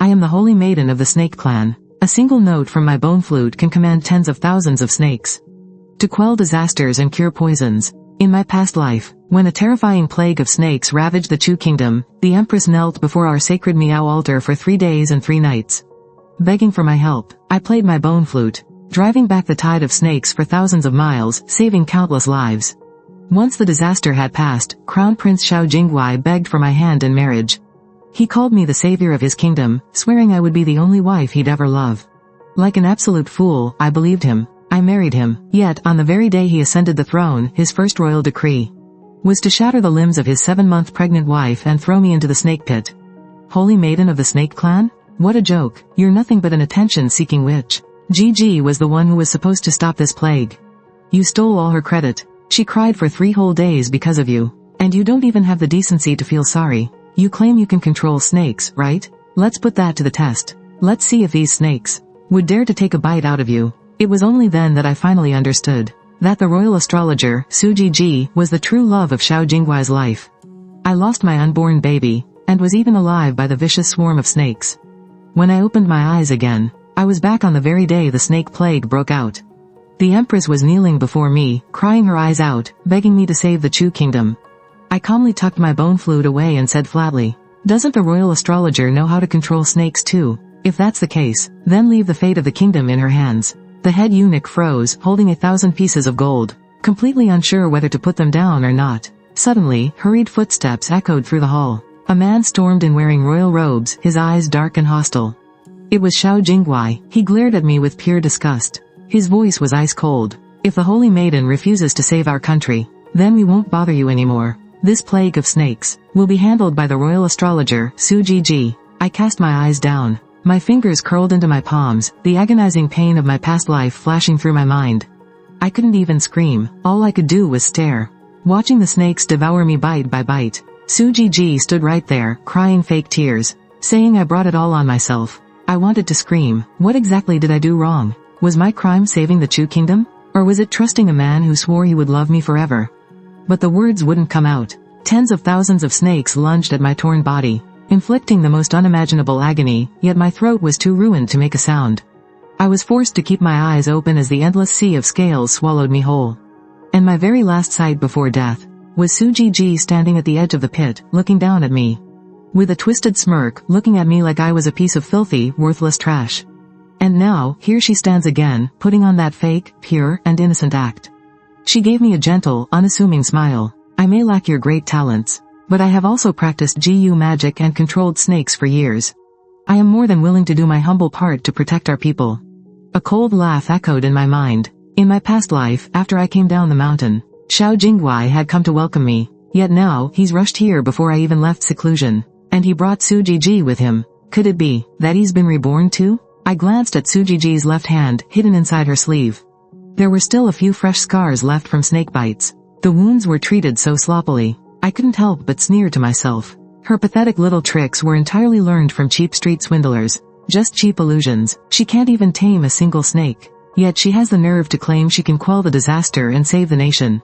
I am the holy maiden of the snake clan. A single note from my bone flute can command tens of thousands of snakes to quell disasters and cure poisons. In my past life, when a terrifying plague of snakes ravaged the Chu kingdom, the Empress knelt before our sacred Miao altar for 3 days and 3 nights. Begging for my help, I played my bone flute, driving back the tide of snakes for thousands of miles, saving countless lives. Once the disaster had passed, Crown Prince Xiao Jingwei begged for my hand in marriage. He called me the savior of his kingdom, swearing I would be the only wife he'd ever love. Like an absolute fool, I believed him. I married him, yet, on the very day he ascended the throne, his first royal decree was to shatter the limbs of his 7-month pregnant wife and throw me into the snake pit. Holy maiden of the snake clan? What a joke. You're nothing but an attention-seeking witch. Gigi was the one who was supposed to stop this plague. You stole all her credit. She cried for 3 whole days because of you. And you don't even have the decency to feel sorry. You claim you can control snakes, right? Let's put that to the test. Let's see if these snakes would dare to take a bite out of you. It was only then that I finally understood that the royal astrologer, Su Jiji, was the true love of Xiao Jingwei's life. I lost my unborn baby, and was eaten alive by the vicious swarm of snakes. When I opened my eyes again, I was back on the very day the snake plague broke out. The Empress was kneeling before me, crying her eyes out, begging me to save the Chu kingdom. I calmly tucked my bone flute away and said flatly, "Doesn't the royal astrologer know how to control snakes too? If that's the case, then leave the fate of the kingdom in her hands." The head eunuch froze, holding 1,000 pieces of gold, completely unsure whether to put them down or not. Suddenly, hurried footsteps echoed through the hall. A man stormed in wearing royal robes, his eyes dark and hostile. It was Xiao Jingwei. He glared at me with pure disgust. His voice was ice cold. "If the holy maiden refuses to save our country, then we won't bother you anymore. This plague of snakes will be handled by the royal astrologer, Su Jiji." I cast my eyes down. My fingers curled into my palms, the agonizing pain of my past life flashing through my mind. I couldn't even scream. All I could do was stare, watching the snakes devour me bite by bite. Su Jiji stood right there, crying fake tears, saying I brought it all on myself. I wanted to scream. What exactly did I do wrong? Was my crime saving the Chu kingdom? Or was it trusting a man who swore he would love me forever? But the words wouldn't come out. Tens of thousands of snakes lunged at my torn body, inflicting the most unimaginable agony, yet my throat was too ruined to make a sound. I was forced to keep my eyes open as the endless sea of scales swallowed me whole. And my very last sight before death was Su Jiji standing at the edge of the pit, looking down at me. With a twisted smirk, looking at me like I was a piece of filthy, worthless trash. And now, here she stands again, putting on that fake, pure, and innocent act. She gave me a gentle, unassuming smile. "I may lack your great talents, but I have also practiced GU magic and controlled snakes for years. I am more than willing to do my humble part to protect our people." A cold laugh echoed in my mind. In my past life, after I came down the mountain, Xiao Jingwei had come to welcome me, yet now, he's rushed here before I even left seclusion. And he brought Su Jiji with him. Could it be that he's been reborn too? I glanced at Su Jiji's left hand, hidden inside her sleeve. There were still a few fresh scars left from snake bites. The wounds were treated so sloppily, I couldn't help but sneer to myself. Her pathetic little tricks were entirely learned from cheap street swindlers. Just cheap illusions. She can't even tame a single snake. Yet she has the nerve to claim she can quell the disaster and save the nation.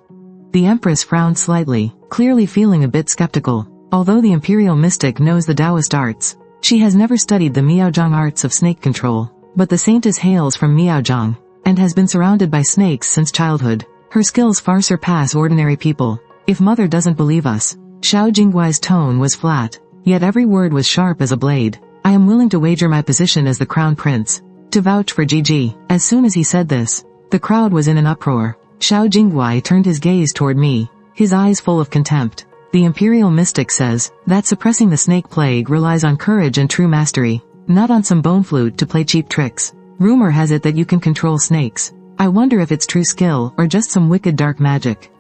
The Empress frowned slightly, clearly feeling a bit skeptical. Although the Imperial Mystic knows the Taoist arts, she has never studied the Miaozhong arts of snake control. But the Saintess hails from Miaozhong, and has been surrounded by snakes since childhood. Her skills far surpass ordinary people. If Mother doesn't believe us. Xiao Jingwei's tone was flat, yet every word was sharp as a blade. I am willing to wager my position as the Crown Prince to vouch for Gigi. As soon as he said this, the crowd was in an uproar. Xiao Jingwei turned his gaze toward me, his eyes full of contempt. The Imperial Mystic says that suppressing the snake plague relies on courage and true mastery, not on some bone flute to play cheap tricks. Rumor has it that you can control snakes. I wonder if it's true skill or just some wicked dark magic.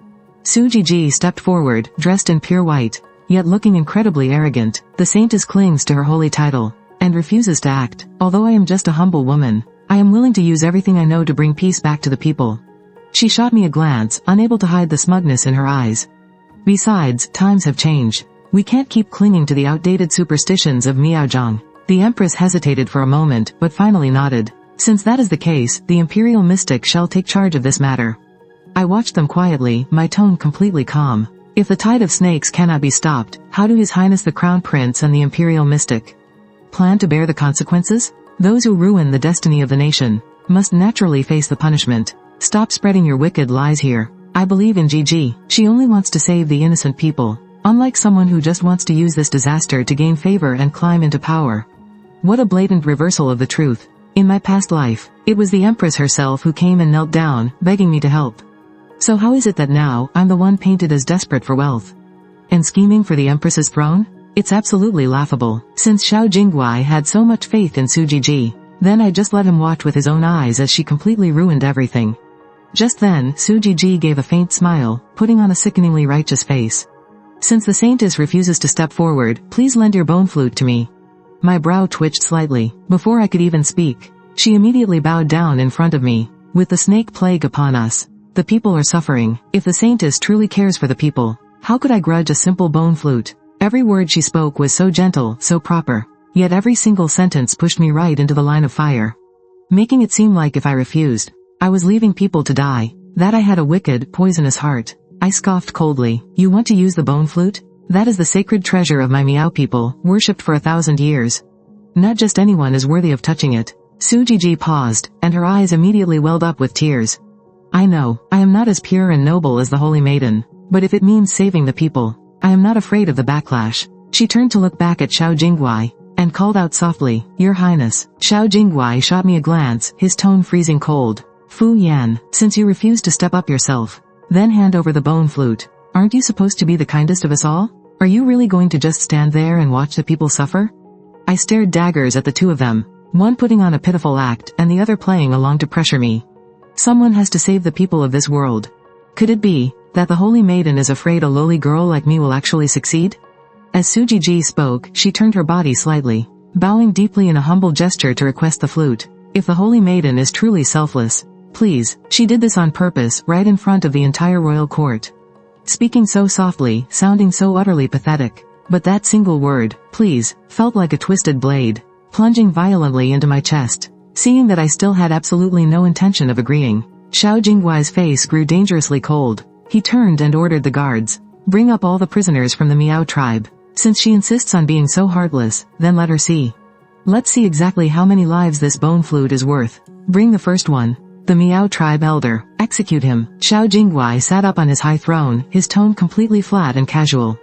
Su Jiji stepped forward, dressed in pure white, yet looking incredibly arrogant. The Saintess clings to her holy title and refuses to act. Although I am just a humble woman, I am willing to use everything I know to bring peace back to the people. She shot me a glance, unable to hide the smugness in her eyes. Besides, times have changed. We can't keep clinging to the outdated superstitions of Miaozhong. The Empress hesitated for a moment, but finally nodded. Since that is the case, the Imperial Mystic shall take charge of this matter. I watched them quietly, my tone completely calm. If the tide of snakes cannot be stopped, how do His Highness the Crown Prince and the Imperial Mystic plan to bear the consequences? Those who ruin the destiny of the nation must naturally face the punishment. Stop spreading your wicked lies here. I believe in Gigi. She only wants to save the innocent people, unlike someone who just wants to use this disaster to gain favor and climb into power. What a blatant reversal of the truth. In my past life, it was the Empress herself who came and knelt down, begging me to help. So how is it that now, I'm the one painted as desperate for wealth and scheming for the Empress's throne? It's absolutely laughable. Since Xiao Jingguai had so much faith in Su Jiji, then I just let him watch with his own eyes as she completely ruined everything. Just then, Su Jiji gave a faint smile, putting on a sickeningly righteous face. Since the Saintess refuses to step forward, please lend your bone flute to me. My brow twitched slightly. Before I could even speak, she immediately bowed down in front of me. With the snake plague upon us, the people are suffering. If the Saintess truly cares for the people, how could I grudge a simple bone flute? Every word she spoke was so gentle, so proper. Yet every single sentence pushed me right into the line of fire, making it seem like if I refused, I was leaving people to die, that I had a wicked, poisonous heart. I scoffed coldly. You want to use the bone flute? That is the sacred treasure of my Miao people, worshipped for 1,000 years. Not just anyone is worthy of touching it. Su Jiji paused, and her eyes immediately welled up with tears. I know, I am not as pure and noble as the Holy Maiden, but if it means saving the people, I am not afraid of the backlash. She turned to look back at Xiao Jingguai, and called out softly, Your Highness. Xiao Jingguai shot me a glance, his tone freezing cold. Fu Yan, since you refuse to step up yourself, then hand over the bone flute. Aren't you supposed to be the kindest of us all? Are you really going to just stand there and watch the people suffer? I stared daggers at the two of them, one putting on a pitiful act and the other playing along to pressure me. Someone has to save the people of this world. Could it be that the Holy Maiden is afraid a lowly girl like me will actually succeed? As Su Jiji spoke, she turned her body slightly, bowing deeply in a humble gesture to request the flute. If the Holy Maiden is truly selfless, please. She did this on purpose, right in front of the entire royal court. Speaking so softly, sounding so utterly pathetic. But that single word, please, felt like a twisted blade, plunging violently into my chest. Seeing that I still had absolutely no intention of agreeing, Xiao Jingguai's face grew dangerously cold. He turned and ordered the guards. Bring up all the prisoners from the Miao tribe. Since she insists on being so heartless, then let her see. Let's see exactly how many lives this bone flute is worth. Bring the first one. The Miao tribe elder. Execute him. Xiao Jingguai sat up on his high throne, his tone completely flat and casual,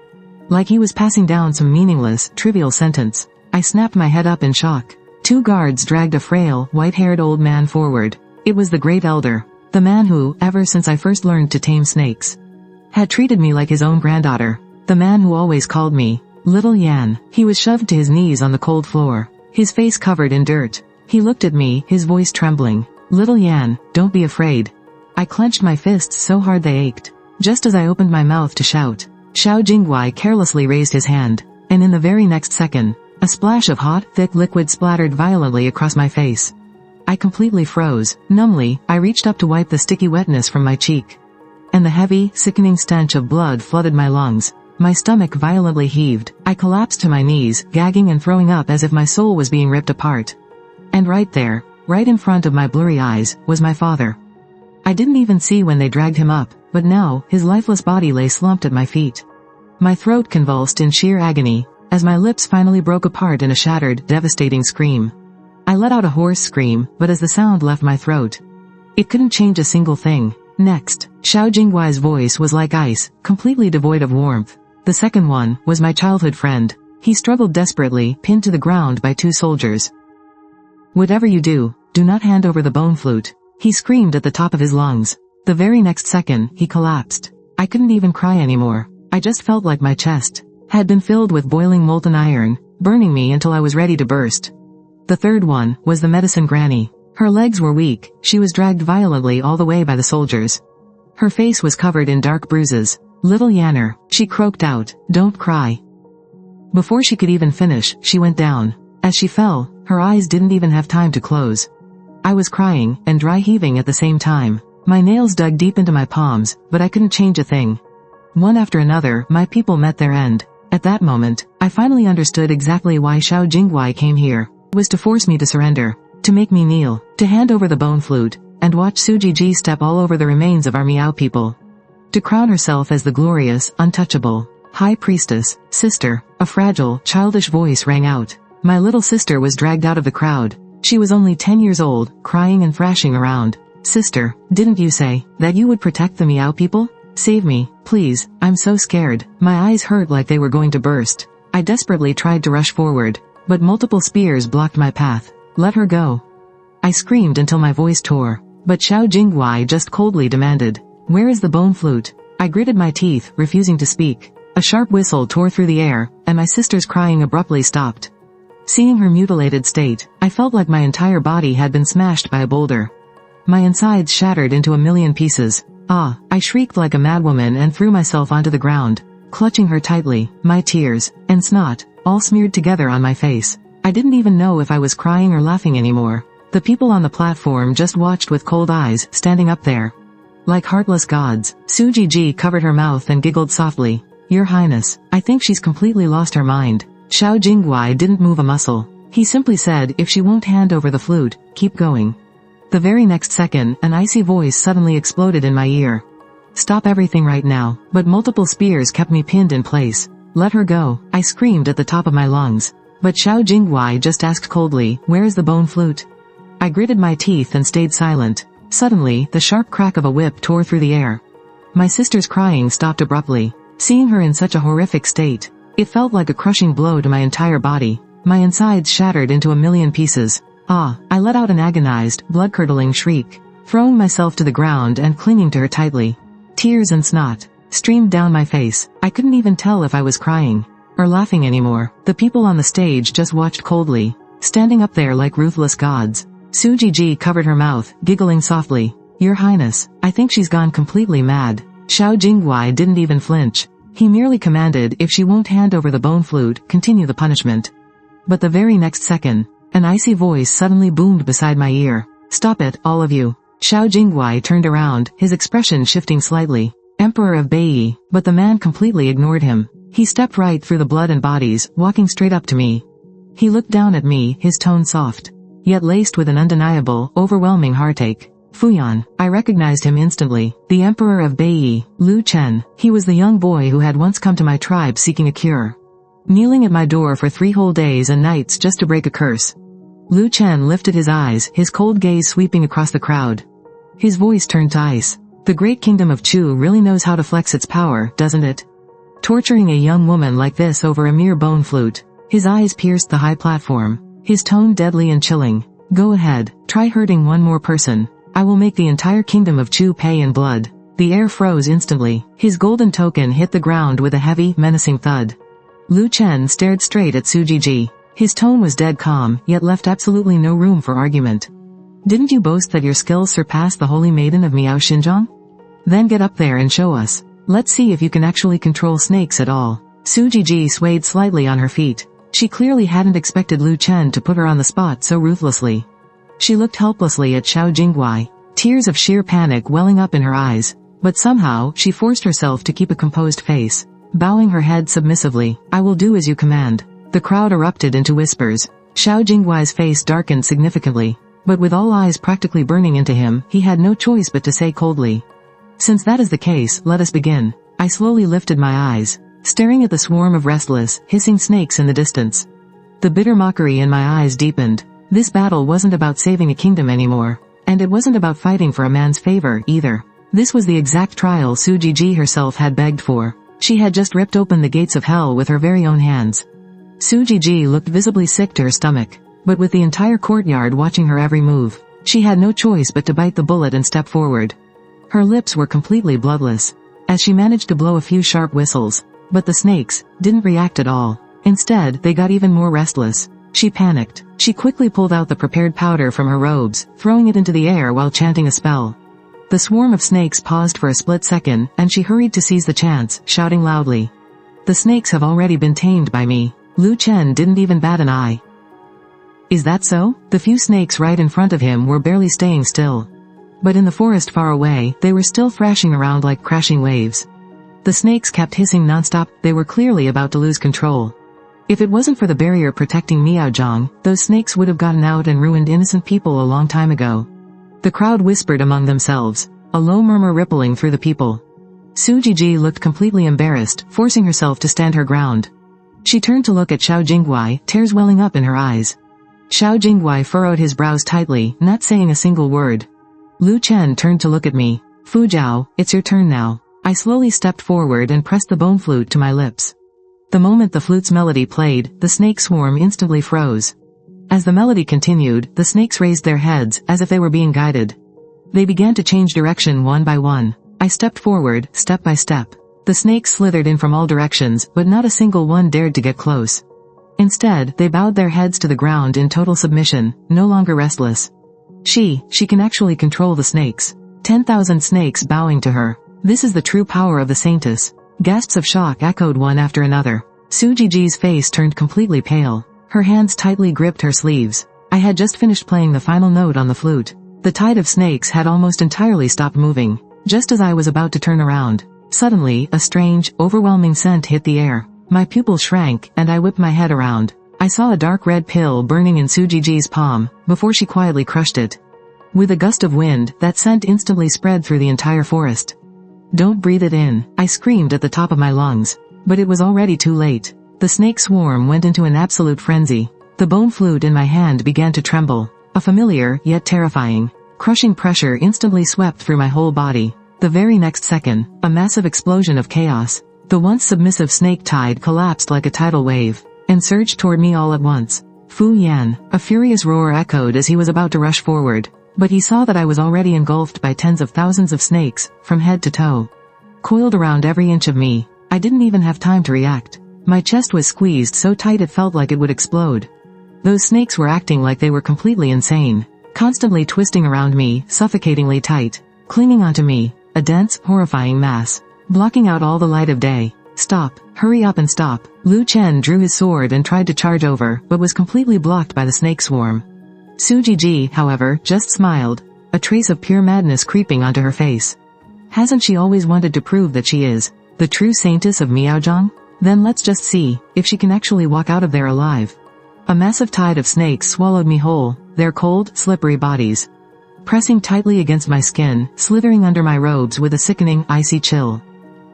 like he was passing down some meaningless, trivial sentence. I snapped my head up in shock. Two guards dragged a frail, white-haired old man forward. It was the great elder. The man who, ever since I first learned to tame snakes, had treated me like his own granddaughter. The man who always called me Little Yan. He was shoved to his knees on the cold floor, his face covered in dirt. He looked at me, his voice trembling. Little Yan, don't be afraid. I clenched my fists so hard they ached. Just as I opened my mouth to shout, Xiao Jingguai carelessly raised his hand, and in the very next second, a splash of hot, thick liquid splattered violently across my face. I completely froze. Numbly, I reached up to wipe the sticky wetness from my cheek, and the heavy, sickening stench of blood flooded my lungs. My stomach violently heaved. I collapsed to my knees, gagging and throwing up as if my soul was being ripped apart. And right there, right in front of my blurry eyes, was my father. I didn't even see when they dragged him up, but now, his lifeless body lay slumped at my feet. My throat convulsed in sheer agony, as my lips finally broke apart in a shattered, devastating scream. I let out a hoarse scream, but as the sound left my throat, it couldn't change a single thing. Next, Xiao Jingguai's voice was like ice, completely devoid of warmth. The second one was my childhood friend. He struggled desperately, pinned to the ground by two soldiers. Whatever you do, do not hand over the bone flute, he screamed at the top of his lungs. The very next second, he collapsed. I couldn't even cry anymore. I just felt like my chest had been filled with boiling molten iron, burning me until I was ready to burst. The third one was the medicine granny. Her legs were weak, she was dragged violently all the way by the soldiers. Her face was covered in dark bruises. Little Yanner, she croaked out, don't cry. Before she could even finish, she went down. As she fell, her eyes didn't even have time to close. I was crying, and dry heaving at the same time. My nails dug deep into my palms, but I couldn't change a thing. One after another, my people met their end. At that moment, I finally understood exactly why Xiao Jingguai came here. It was to force me to surrender, to make me kneel, to hand over the bone flute, and watch Su Jiji step all over the remains of our Miao people. To crown herself as the glorious, untouchable, high priestess, sister. A fragile, childish voice rang out. My little sister was dragged out of the crowd. She was only 10 years old, crying and thrashing around. Sister, didn't you say that you would protect the Meow people? Save me, please, I'm so scared. My eyes hurt like they were going to burst. I desperately tried to rush forward, but multiple spears blocked my path. Let her go. I screamed until my voice tore, but Xiao Jingguai just coldly demanded, where is the bone flute? I gritted my teeth, refusing to speak. A sharp whistle tore through the air, and my sister's crying abruptly stopped. Seeing her mutilated state, I felt like my entire body had been smashed by a boulder. My insides shattered into a million pieces. Ah, I shrieked like a madwoman and threw myself onto the ground, clutching her tightly, my tears and snot all smeared together on my face. I didn't even know if I was crying or laughing anymore. The people on the platform just watched with cold eyes, standing up there like heartless gods. Su Jiji covered her mouth and giggled softly. Your Highness, I think she's completely lost her mind. Xiao Jingguai didn't move a muscle. He simply said, if she won't hand over the flute, keep going. The very next second, an icy voice suddenly exploded in my ear. Stop everything right now, but multiple spears kept me pinned in place. Let her go, I screamed at the top of my lungs. But Xiao Jingguai just asked coldly, where is the bone flute? I gritted my teeth and stayed silent. Suddenly, the sharp crack of a whip tore through the air. My sister's crying stopped abruptly. Seeing her in such a horrific state, it felt like a crushing blow to my entire body. My insides shattered into a million pieces. Ah, I let out an agonized, blood-curdling shriek, throwing myself to the ground and clinging to her tightly. Tears and snot streamed down my face. I couldn't even tell if I was crying or laughing anymore. The people on the stage just watched coldly, standing up there like ruthless gods. Su Jiji covered her mouth, giggling softly. Your Highness, I think she's gone completely mad. Xiao Jingguai didn't even flinch. He merely commanded, if she won't hand over the bone flute, continue the punishment. But the very next second, an icy voice suddenly boomed beside my ear. Stop it, all of you. Xiao Jingguai turned around, his expression shifting slightly. Emperor of Beiyi, but the man completely ignored him. He stepped right through the blood and bodies, walking straight up to me. He looked down at me, his tone soft, yet laced with an undeniable, overwhelming heartache. Fuyan, I recognized him instantly. The Emperor of Beiyi, Lu Chen. He was the young boy who had once come to my tribe seeking a cure, kneeling at my door for 3 whole days and nights just to break a curse. Lu Chen lifted his eyes, his cold gaze sweeping across the crowd. His voice turned to ice. The great kingdom of Chu really knows how to flex its power, doesn't it? Torturing a young woman like this over a mere bone flute. His eyes pierced the high platform, his tone deadly and chilling. Go ahead, try hurting one more person. I will make the entire kingdom of Chu pay in blood. The air froze instantly. His golden token hit the ground with a heavy, menacing thud. Lu Chen stared straight at Su Jiji. His tone was dead calm, yet left absolutely no room for argument. Didn't you boast that your skills surpass the holy maiden of Miao Xinjiang? Then get up there and show us. Let's see if you can actually control snakes at all. Su Jiji swayed slightly on her feet. She clearly hadn't expected Lu Chen to put her on the spot so ruthlessly. She looked helplessly at Xiao Jingguai, tears of sheer panic welling up in her eyes. But somehow, she forced herself to keep a composed face. Bowing her head submissively, I will do as you command. The crowd erupted into whispers. Xiao Jingguai's face darkened significantly. But with all eyes practically burning into him, he had no choice but to say coldly, since that is the case, let us begin. I slowly lifted my eyes, staring at the swarm of restless, hissing snakes in the distance. The bitter mockery in my eyes deepened. This battle wasn't about saving a kingdom anymore. And it wasn't about fighting for a man's favor, either. This was the exact trial Su Jiji herself had begged for. She had just ripped open the gates of hell with her very own hands. Su Jiji looked visibly sick to her stomach. But with the entire courtyard watching her every move, she had no choice but to bite the bullet and step forward. Her lips were completely bloodless, as she managed to blow a few sharp whistles. But the snakes didn't react at all. Instead, they got even more restless. She panicked. She quickly pulled out the prepared powder from her robes, throwing it into the air while chanting a spell. The swarm of snakes paused for a split second, and she hurried to seize the chance, shouting loudly. The snakes have already been tamed by me. Lu Chen didn't even bat an eye. Is that so? The few snakes right in front of him were barely staying still. But in the forest far away, they were still thrashing around like crashing waves. The snakes kept hissing nonstop. They were clearly about to lose control. If it wasn't for the barrier protecting Miaozhang, those snakes would have gotten out and ruined innocent people a long time ago. The crowd whispered among themselves, a low murmur rippling through the people. Su Jiji looked completely embarrassed, forcing herself to stand her ground. She turned to look at Xiao Jingguai, tears welling up in her eyes. Xiao Jingguai furrowed his brows tightly, not saying a single word. Lu Chen turned to look at me. Fu Jiao, it's your turn now. I slowly stepped forward and pressed the bone flute to my lips. The moment the flute's melody played, the snake swarm instantly froze. As the melody continued, the snakes raised their heads, as if they were being guided. They began to change direction one by one. I stepped forward, step by step. The snakes slithered in from all directions, but not a single one dared to get close. Instead, they bowed their heads to the ground in total submission, no longer restless. She can actually control the snakes. 10,000 snakes bowing to her. This is the true power of the saintess. Gasps of shock echoed one after another. Su Jiji's face turned completely pale. Her hands tightly gripped her sleeves. I had just finished playing the final note on the flute. The tide of snakes had almost entirely stopped moving. Just as I was about to turn around, suddenly, a strange, overwhelming scent hit the air. My pupils shrank, and I whipped my head around. I saw a dark red pill burning in Su Jiji's palm, before she quietly crushed it. With a gust of wind, that scent instantly spread through the entire forest. Don't breathe it in, I screamed at the top of my lungs. But it was already too late. The snake swarm went into an absolute frenzy. The bone flute in my hand began to tremble. A familiar, yet terrifying, crushing pressure instantly swept through my whole body. The very next second, a massive explosion of chaos. The once submissive snake tide collapsed like a tidal wave, and surged toward me all at once. Fu Yan, a furious roar echoed as he was about to rush forward. But he saw that I was already engulfed by tens of thousands of snakes, from head to toe. Coiled around every inch of me. I didn't even have time to react. My chest was squeezed so tight it felt like it would explode. Those snakes were acting like they were completely insane. Constantly twisting around me, suffocatingly tight. Clinging onto me, a dense, horrifying mass. Blocking out all the light of day. Stop, hurry up and stop. Lu Chen drew his sword and tried to charge over, but was completely blocked by the snake swarm. Su Jiji, however, just smiled, a trace of pure madness creeping onto her face. Hasn't she always wanted to prove that she is the true saintess of Miaozhong? Then let's just see if she can actually walk out of there alive. A massive tide of snakes swallowed me whole, their cold, slippery bodies pressing tightly against my skin, slithering under my robes with a sickening, icy chill.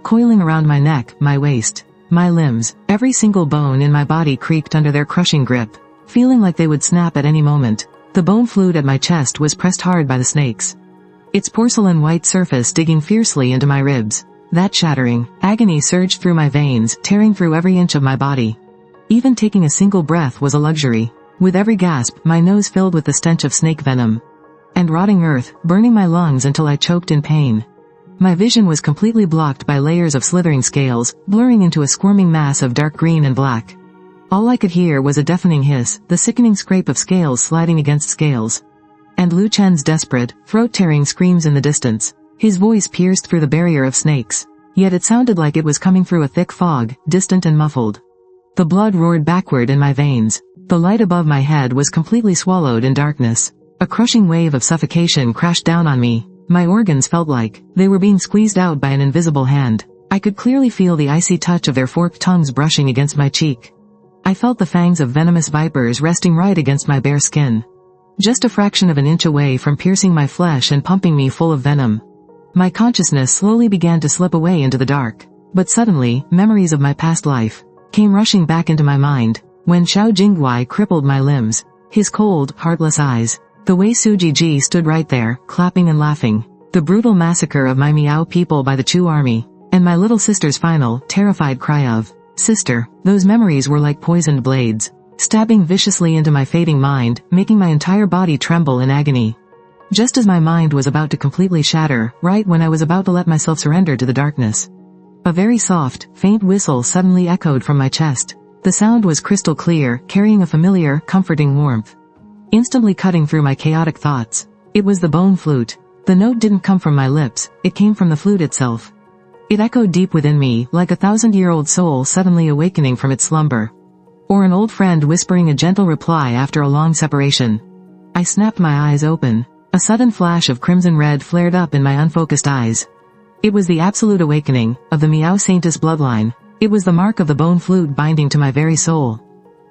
Coiling around my neck, my waist, my limbs, every single bone in my body creaked under their crushing grip, feeling like they would snap at any moment. The bone flute at my chest was pressed hard by the snakes. Its porcelain white surface digging fiercely into my ribs. That shattering agony surged through my veins, tearing through every inch of my body. Even taking a single breath was a luxury. With every gasp, my nose filled with the stench of snake venom and rotting earth, burning my lungs until I choked in pain. My vision was completely blocked by layers of slithering scales, blurring into a squirming mass of dark green and black. All I could hear was a deafening hiss, the sickening scrape of scales sliding against scales. And Lu Chen's desperate, throat-tearing screams in the distance. His voice pierced through the barrier of snakes. Yet it sounded like it was coming through a thick fog, distant and muffled. The blood roared backward in my veins. The light above my head was completely swallowed in darkness. A crushing wave of suffocation crashed down on me. My organs felt like they were being squeezed out by an invisible hand. I could clearly feel the icy touch of their forked tongues brushing against my cheek. I felt the fangs of venomous vipers resting right against my bare skin. Just a fraction of an inch away from piercing my flesh and pumping me full of venom. My consciousness slowly began to slip away into the dark. But suddenly, memories of my past life came rushing back into my mind. When Xiao Jingguai crippled my limbs, his cold, heartless eyes, the way Su Jiji stood right there, clapping and laughing, the brutal massacre of my Miao people by the Chu army, and my little sister's final, terrified cry of, "Sister," those memories were like poisoned blades, stabbing viciously into my fading mind, making my entire body tremble in agony. Just as my mind was about to completely shatter, right when I was about to let myself surrender to the darkness, a very soft, faint whistle suddenly echoed from my chest. The sound was crystal clear, carrying a familiar, comforting warmth. Instantly cutting through my chaotic thoughts. It was the bone flute. The note didn't come from my lips, it came from the flute itself. It echoed deep within me, like a 1,000-year-old soul suddenly awakening from its slumber. Or an old friend whispering a gentle reply after a long separation. I snapped my eyes open. A sudden flash of crimson red flared up in my unfocused eyes. It was the absolute awakening of the Miao Saintess bloodline. It was the mark of the bone flute binding to my very soul.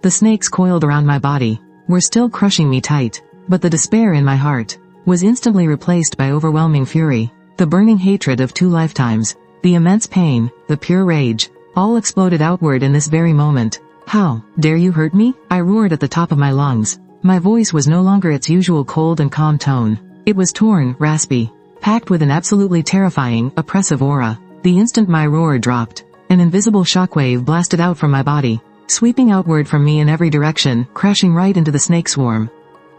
The snakes coiled around my body were still crushing me tight, but the despair in my heart was instantly replaced by overwhelming fury. The burning hatred of 2 lifetimes, the immense pain, the pure rage, all exploded outward in this very moment. How dare you hurt me? I roared at the top of my lungs. My voice was no longer its usual cold and calm tone. It was torn, raspy, packed with an absolutely terrifying, oppressive aura. The instant my roar dropped, an invisible shockwave blasted out from my body, sweeping outward from me in every direction, crashing right into the snake swarm.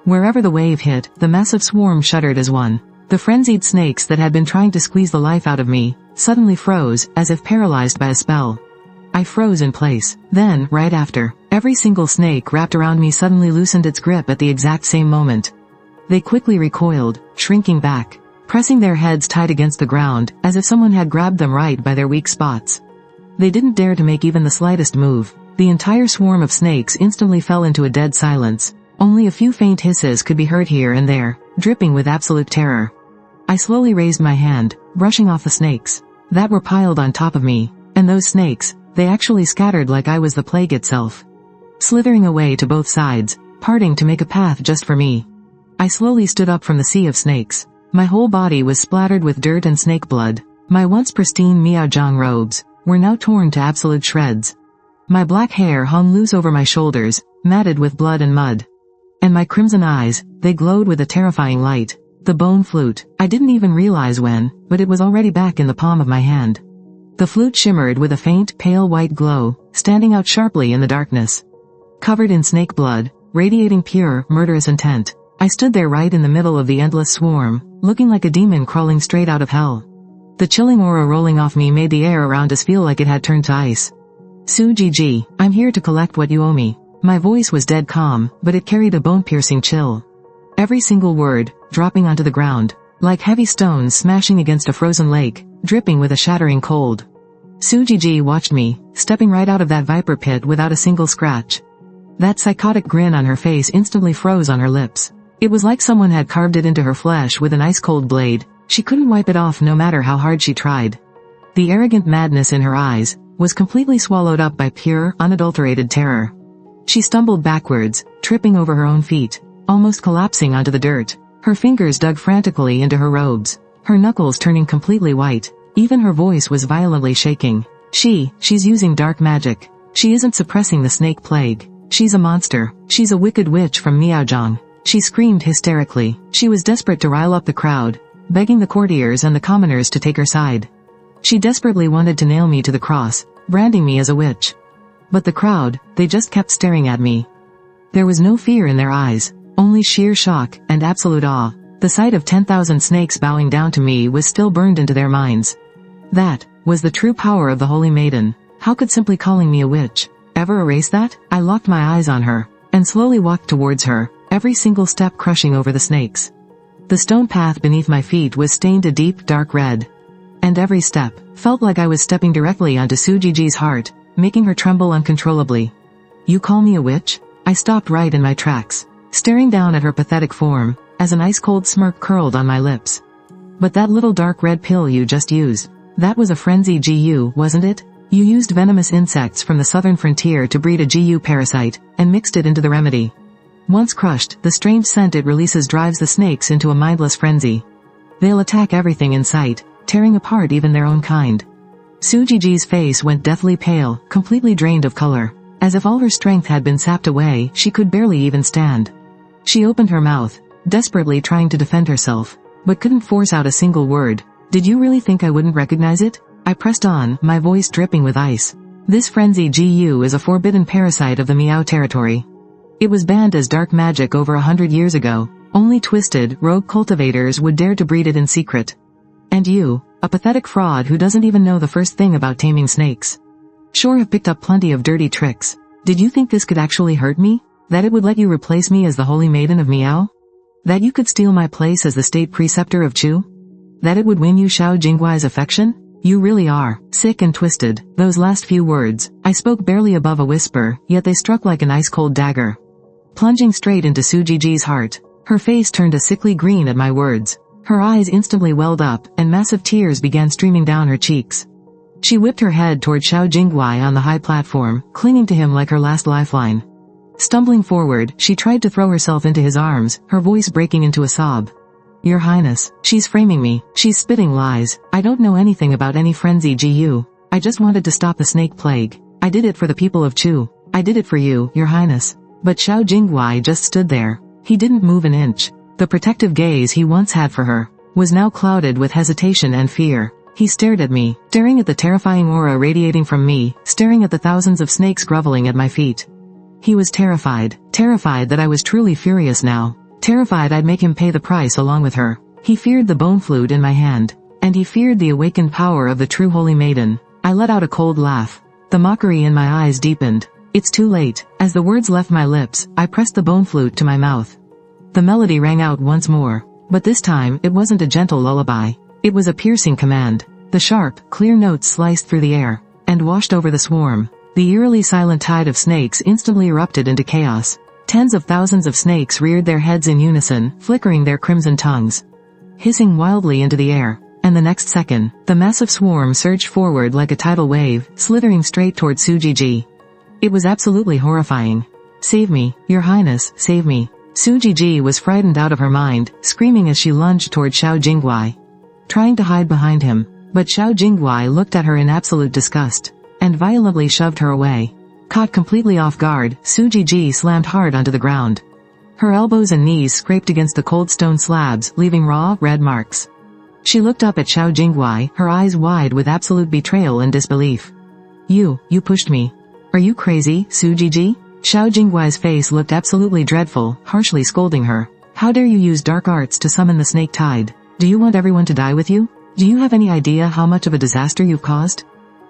Wherever the wave hit, the massive swarm shuddered as one. The frenzied snakes that had been trying to squeeze the life out of me, suddenly froze, as if paralyzed by a spell. I froze in place. Then, right after, every single snake wrapped around me suddenly loosened its grip at the exact same moment. They quickly recoiled, shrinking back, pressing their heads tight against the ground, as if someone had grabbed them right by their weak spots. They didn't dare to make even the slightest move. The entire swarm of snakes instantly fell into a dead silence. Only a few faint hisses could be heard here and there, dripping with absolute terror. I slowly raised my hand, brushing off the snakes that were piled on top of me, and those snakes, they actually scattered like I was the plague itself, slithering away to both sides, parting to make a path just for me. I slowly stood up from the sea of snakes. My whole body was splattered with dirt and snake blood. My once pristine Miaojang robes were now torn to absolute shreds. My black hair hung loose over my shoulders, matted with blood and mud. And my crimson eyes, they glowed with a terrifying light. The bone flute, I didn't even realize when, but it was already back in the palm of my hand. The flute shimmered with a faint, pale white glow, standing out sharply in the darkness. Covered in snake blood, radiating pure, murderous intent, I stood there right in the middle of the endless swarm, looking like a demon crawling straight out of hell. The chilling aura rolling off me made the air around us feel like it had turned to ice. Su Jiji, I'm here to collect what you owe me. My voice was dead calm, but it carried a bone-piercing chill. Every single word, dropping onto the ground, like heavy stones smashing against a frozen lake, dripping with a shattering cold. Su Jiji watched me, stepping right out of that viper pit without a single scratch. That psychotic grin on her face instantly froze on her lips. It was like someone had carved it into her flesh with an ice-cold blade. She couldn't wipe it off no matter how hard she tried. The arrogant madness in her eyes was completely swallowed up by pure, unadulterated terror. She stumbled backwards, tripping over her own feet, almost collapsing onto the dirt. Her fingers dug frantically into her robes, her knuckles turning completely white. Even her voice was violently shaking. She's using dark magic. She isn't suppressing the snake plague. She's a monster. She's a wicked witch from Miaojang. She screamed hysterically. She was desperate to rile up the crowd, begging the courtiers and the commoners to take her side. She desperately wanted to nail me to the cross, branding me as a witch. But the crowd, they just kept staring at me. There was no fear in their eyes, only sheer shock and absolute awe. The sight of 10,000 snakes bowing down to me was still burned into their minds. That was the true power of the Holy Maiden. How could simply calling me a witch ever erase that? I locked my eyes on her, and slowly walked towards her, every single step crushing over the snakes. The stone path beneath my feet was stained a deep, dark red. And every step felt like I was stepping directly onto Su Jiji's heart, making her tremble uncontrollably. You call me a witch? I stopped right in my tracks, staring down at her pathetic form, as an ice-cold smirk curled on my lips. But that little dark red pill you just used, that was a frenzy GU, wasn't it? You used venomous insects from the southern frontier to breed a GU parasite, and mixed it into the remedy. Once crushed, the strange scent it releases drives the snakes into a mindless frenzy. They'll attack everything in sight, tearing apart even their own kind. Su Jiji's face went deathly pale, completely drained of color. As if all her strength had been sapped away, she could barely even stand. She opened her mouth, desperately trying to defend herself, but couldn't force out a single word. Did you really think I wouldn't recognize it? I pressed on, my voice dripping with ice. This frenzy GU is a forbidden parasite of the Miao territory. It was banned as dark magic over 100 years ago. Only twisted, rogue cultivators would dare to breed it in secret. And you, a pathetic fraud who doesn't even know the first thing about taming snakes, sure have picked up plenty of dirty tricks. Did you think this could actually hurt me? That it would let you replace me as the Holy Maiden of Miao? That you could steal my place as the state preceptor of Chu? That it would win you Xiao Jingguai's affection? You really are sick and twisted. Those last few words, I spoke barely above a whisper, yet they struck like an ice-cold dagger, plunging straight into Su Jiji's heart. Her face turned a sickly green at my words. Her eyes instantly welled up, and massive tears began streaming down her cheeks. She whipped her head toward Xiao Jingguai on the high platform, clinging to him like her last lifeline. Stumbling forward, she tried to throw herself into his arms, her voice breaking into a sob. Your Highness, she's framing me. She's spitting lies. I don't know anything about any frenzy GU. I just wanted to stop the snake plague. I did it for the people of Chu. I did it for you, your highness. But Xiao Jingwei just stood there. He didn't move an inch. The protective gaze he once had for her was now clouded with hesitation and fear. He stared at me, staring at the terrifying aura radiating from me, staring at the thousands of snakes groveling at my feet. He was terrified that I was truly furious now. Terrified I'd make him pay the price along with her. He feared the bone flute in my hand. And he feared the awakened power of the true holy maiden. I let out a cold laugh. The mockery in my eyes deepened. It's too late. As the words left my lips, I pressed the bone flute to my mouth. The melody rang out once more. But this time, it wasn't a gentle lullaby. It was a piercing command. The sharp, clear notes sliced through the air and washed over the swarm. The eerily silent tide of snakes instantly erupted into chaos. Tens of thousands of snakes reared their heads in unison, flickering their crimson tongues, hissing wildly into the air. And the next second, the massive swarm surged forward like a tidal wave, slithering straight toward Sujiji. It was absolutely horrifying. Save me, your highness, save me. Sujiji was frightened out of her mind, screaming as she lunged toward Xiao Jingwei, trying to hide behind him. But Xiao Jingwei looked at her in absolute disgust and violently shoved her away. Caught completely off guard, Sujiji slammed hard onto the ground. Her elbows and knees scraped against the cold stone slabs, leaving raw, red marks. She looked up at Xiao Jingwei, her eyes wide with absolute betrayal and disbelief. You pushed me. Are you crazy, Sujiji? Xiao Jingwei's face looked absolutely dreadful, harshly scolding her. How dare you use dark arts to summon the snake tide? Do you want everyone to die with you? Do you have any idea how much of a disaster you've caused?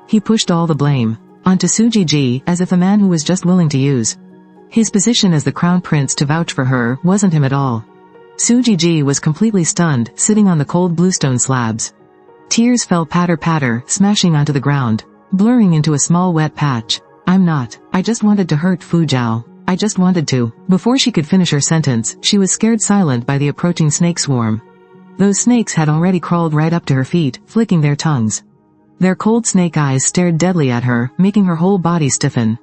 He pushed all the blame onto Sujiji, as if a man who was just willing to use his position as the crown prince to vouch for her wasn't him at all. Sujiji was completely stunned, sitting on the cold bluestone slabs. Tears fell patter-patter, smashing onto the ground, blurring into a small wet patch. I just wanted to hurt Fu Zhao. I just wanted to. Before she could finish her sentence, she was scared silent by the approaching snake swarm. Those snakes had already crawled right up to her feet, flicking their tongues. Their cold snake eyes stared deadly at her, making her whole body stiffen.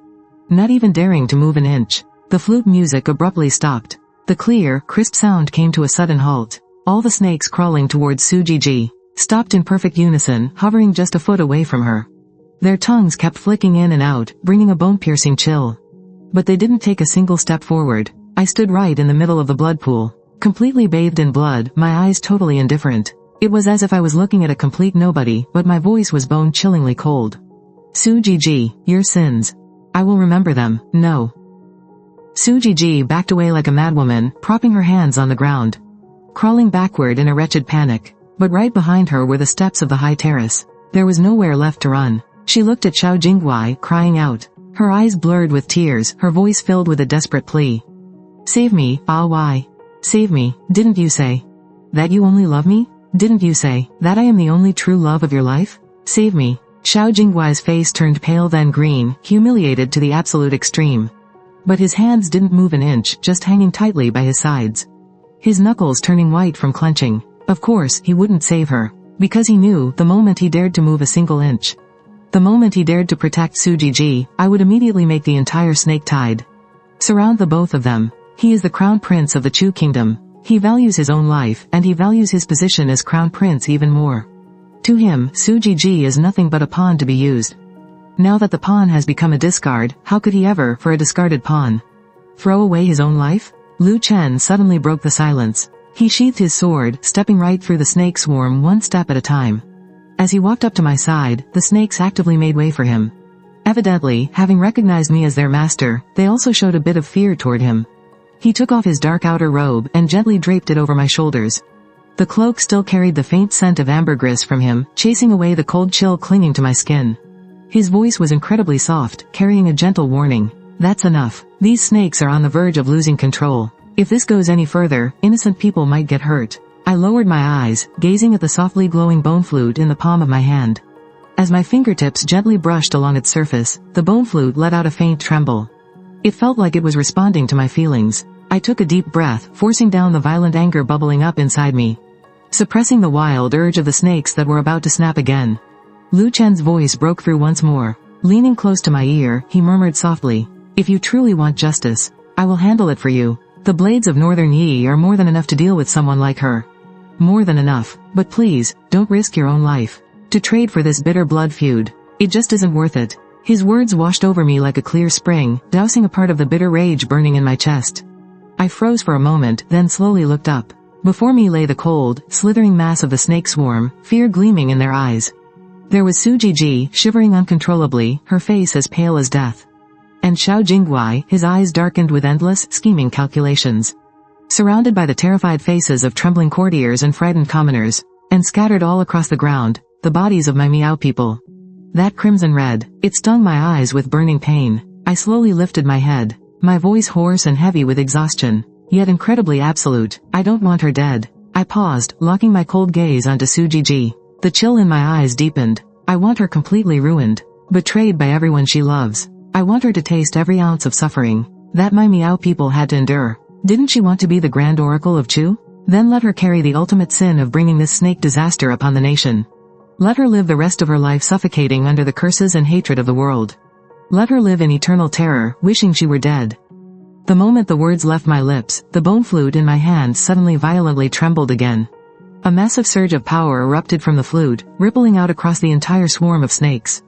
Not even daring to move an inch. The flute music abruptly stopped. The clear, crisp sound came to a sudden halt. All the snakes crawling towards Sujiji stopped in perfect unison, hovering just a foot away from her. Their tongues kept flicking in and out, bringing a bone-piercing chill. But they didn't take a single step forward. I stood right in the middle of the blood pool, completely bathed in blood, my eyes totally indifferent. It was as if I was looking at a complete nobody, but my voice was bone-chillingly cold. Sujiji, your sins. I will remember them. No. Sujiji backed away like a madwoman, propping her hands on the ground, crawling backward in a wretched panic. But right behind her were the steps of the high terrace. There was nowhere left to run. She looked at Xiao Jingwei, crying out. Her eyes blurred with tears, her voice filled with a desperate plea. Save me, Ah Wei. Save me, didn't you say that you only love me? Didn't you say that I am the only true love of your life? Save me. Xiao Jingwei's face turned pale then green, humiliated to the absolute extreme. But his hands didn't move an inch, just hanging tightly by his sides. His knuckles turning white from clenching. Of course, he wouldn't save her. Because he knew, the moment he dared to move a single inch, the moment he dared to protect Sujiji, I would immediately make the entire snake tide surround the both of them. He is the crown prince of the Chu kingdom. He values his own life, and he values his position as crown prince even more. To him, Sujiji is nothing but a pawn to be used. Now that the pawn has become a discard, how could he ever, for a discarded pawn, throw away his own life? Lu Chen suddenly broke the silence. He sheathed his sword, stepping right through the snake swarm one step at a time. As he walked up to my side, the snakes actively made way for him. Evidently, having recognized me as their master, they also showed a bit of fear toward him. He took off his dark outer robe and gently draped it over my shoulders. The cloak still carried the faint scent of ambergris from him, chasing away the cold chill clinging to my skin. His voice was incredibly soft, carrying a gentle warning. That's enough. These snakes are on the verge of losing control. If this goes any further, innocent people might get hurt. I lowered my eyes, gazing at the softly glowing bone flute in the palm of my hand. As my fingertips gently brushed along its surface, the bone flute let out a faint tremble. It felt like it was responding to my feelings. I took a deep breath, forcing down the violent anger bubbling up inside me, suppressing the wild urge of the snakes that were about to snap again. Lu Chen's voice broke through once more. Leaning close to my ear, he murmured softly, "If you truly want justice, I will handle it for you. The blades of Northern Yi are more than enough to deal with someone like her. More than enough. But please, don't risk your own life to trade for this bitter blood feud. It just isn't worth it." His words washed over me like a clear spring, dousing a part of the bitter rage burning in my chest. I froze for a moment, then slowly looked up. Before me lay the cold, slithering mass of the snake swarm, fear gleaming in their eyes. There was Su Jiji, shivering uncontrollably, her face as pale as death. And Xiao Jingguai, his eyes darkened with endless, scheming calculations. Surrounded by the terrified faces of trembling courtiers and frightened commoners, and scattered all across the ground, the bodies of my Miao people. That crimson red, it stung my eyes with burning pain. I slowly lifted my head, my voice hoarse and heavy with exhaustion, yet incredibly absolute. I don't want her dead. I paused, locking my cold gaze onto Su Jiji. The chill in my eyes deepened. I want her completely ruined, betrayed by everyone she loves. I want her to taste every ounce of suffering that my Miao people had to endure. Didn't she want to be the Grand Oracle of Chu? Then let her carry the ultimate sin of bringing this snake disaster upon the nation. Let her live the rest of her life suffocating under the curses and hatred of the world. Let her live in eternal terror, wishing she were dead. The moment the words left my lips, the bone flute in my hand suddenly violently trembled again. A massive surge of power erupted from the flute, rippling out across the entire swarm of snakes.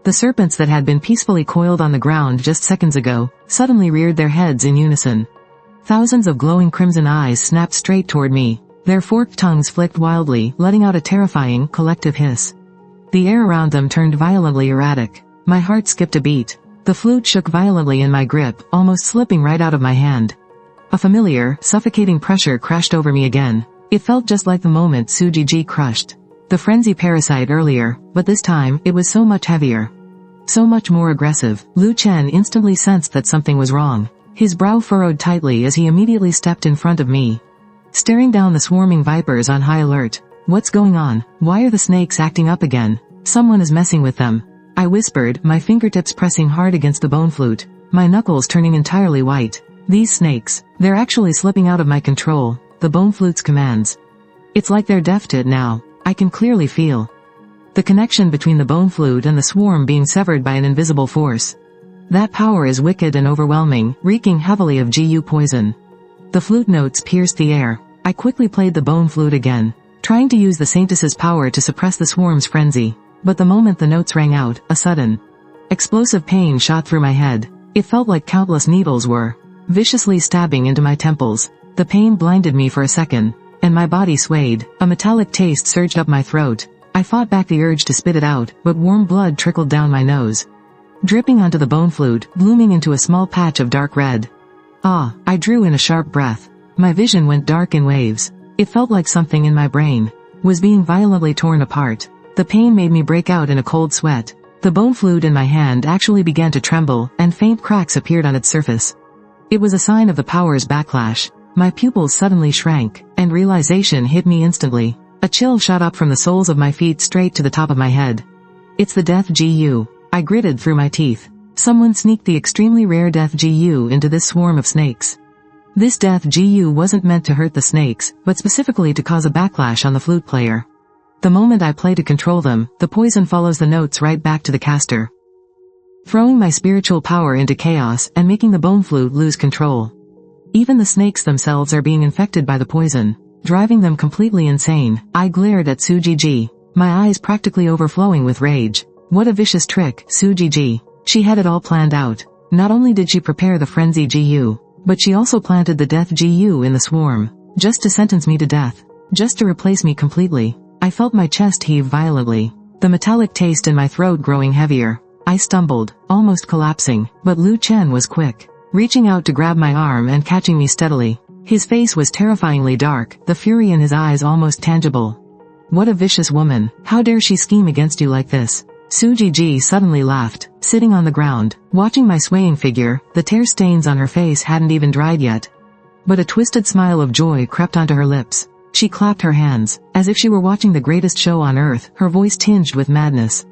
The serpents that had been peacefully coiled on the ground just seconds ago, suddenly reared their heads in unison. Thousands of glowing crimson eyes snapped straight toward me. Their forked tongues flicked wildly, letting out a terrifying, collective hiss. The air around them turned violently erratic. My heart skipped a beat. The flute shook violently in my grip, almost slipping right out of my hand. A familiar, suffocating pressure crashed over me again. It felt just like the moment Su Jiji crushed the frenzy parasite earlier, but this time, it was so much heavier. So much more aggressive. Lu Chen instantly sensed that something was wrong. His brow furrowed tightly as he immediately stepped in front of me, staring down the swarming vipers on high alert. What's going on? Why are the snakes acting up again? Someone is messing with them. I whispered, my fingertips pressing hard against the bone flute, my knuckles turning entirely white. These snakes, they're actually slipping out of my control, the bone flute's commands. It's like they're deaf to it now. I can clearly feel the connection between the bone flute and the swarm being severed by an invisible force. That power is wicked and overwhelming, reeking heavily of GU poison. The flute notes pierced the air. I quickly played the bone flute again, trying to use the Saintess's power to suppress the swarm's frenzy. But the moment the notes rang out, a sudden, explosive pain shot through my head. It felt like countless needles were viciously stabbing into my temples. The pain blinded me for a second, and my body swayed. A metallic taste surged up my throat. I fought back the urge to spit it out, but warm blood trickled down my nose, dripping onto the bone flute, blooming into a small patch of dark red. Ah, I drew in a sharp breath. My vision went dark in waves. It felt like something in my brain was being violently torn apart. The pain made me break out in a cold sweat. The bone flute in my hand actually began to tremble, and faint cracks appeared on its surface. It was a sign of the power's backlash. My pupils suddenly shrank, and realization hit me instantly. A chill shot up from the soles of my feet straight to the top of my head. It's the Death GU. I gritted through my teeth. Someone sneaked the extremely rare Death GU into this swarm of snakes. This Death GU wasn't meant to hurt the snakes, but specifically to cause a backlash on the flute player. The moment I play to control them, the poison follows the notes right back to the caster, throwing my spiritual power into chaos and making the bone flute lose control. Even the snakes themselves are being infected by the poison, driving them completely insane. I glared at Su Jiji, my eyes practically overflowing with rage. What a vicious trick, Su Jiji. She had it all planned out. Not only did she prepare the frenzy GU, but she also planted the death GU in the swarm, just to sentence me to death, just to replace me completely. I felt my chest heave violently, the metallic taste in my throat growing heavier. I stumbled, almost collapsing, but Lu Chen was quick, reaching out to grab my arm and catching me steadily. His face was terrifyingly dark, the fury in his eyes almost tangible. What a vicious woman. How dare she scheme against you like this? Su Jiji suddenly laughed, sitting on the ground, watching my swaying figure. The tear stains on her face hadn't even dried yet, but a twisted smile of joy crept onto her lips. She clapped her hands, as if she were watching the greatest show on earth, her voice tinged with madness.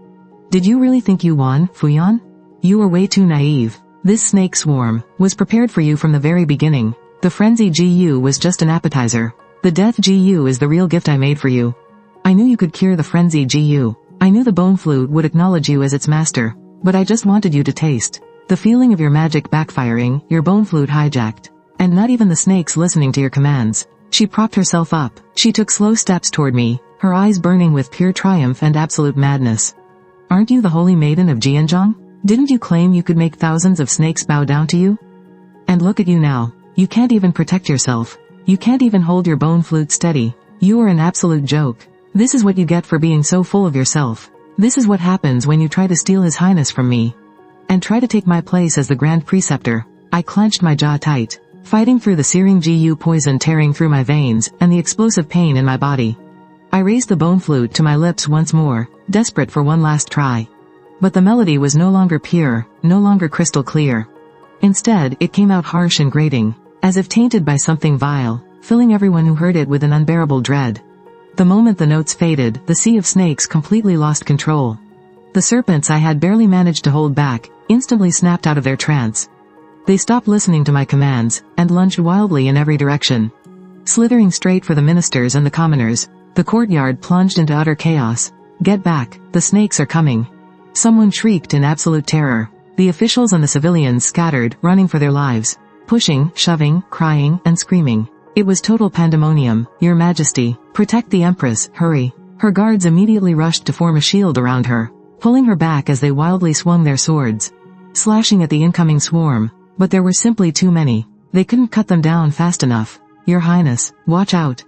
Did you really think you won, Fuyan? You were way too naive. This snake swarm was prepared for you from the very beginning. The frenzy GU was just an appetizer. The death GU is the real gift I made for you. I knew you could cure the frenzy GU. I knew the bone flute would acknowledge you as its master. But I just wanted you to taste the feeling of your magic backfiring, your bone flute hijacked, and not even the snakes listening to your commands. She propped herself up. She took slow steps toward me, her eyes burning with pure triumph and absolute madness. Aren't you the holy maiden of Jianzhong? Didn't you claim you could make thousands of snakes bow down to you? And look at you now. You can't even protect yourself. You can't even hold your bone flute steady. You are an absolute joke. This is what you get for being so full of yourself. This is what happens when you try to steal His Highness from me. And try to take my place as the Grand Preceptor. I clenched my jaw tight, fighting through the searing GU poison tearing through my veins and the explosive pain in my body. I raised the bone flute to my lips once more, desperate for one last try. But the melody was no longer pure, no longer crystal clear. Instead, it came out harsh and grating, as if tainted by something vile, filling everyone who heard it with an unbearable dread. The moment the notes faded, the sea of snakes completely lost control. The serpents I had barely managed to hold back instantly snapped out of their trance. They stopped listening to my commands, and lunged wildly in every direction. Slithering straight for the ministers and the commoners, the courtyard plunged into utter chaos. "Get back, the snakes are coming!" Someone shrieked in absolute terror. The officials and the civilians scattered, running for their lives. Pushing, shoving, crying, and screaming. It was total pandemonium. "Your Majesty, protect the Empress, hurry!" Her guards immediately rushed to form a shield around her, pulling her back as they wildly swung their swords, slashing at the incoming swarm. But there were simply too many. They couldn't cut them down fast enough. "Your Highness, watch out,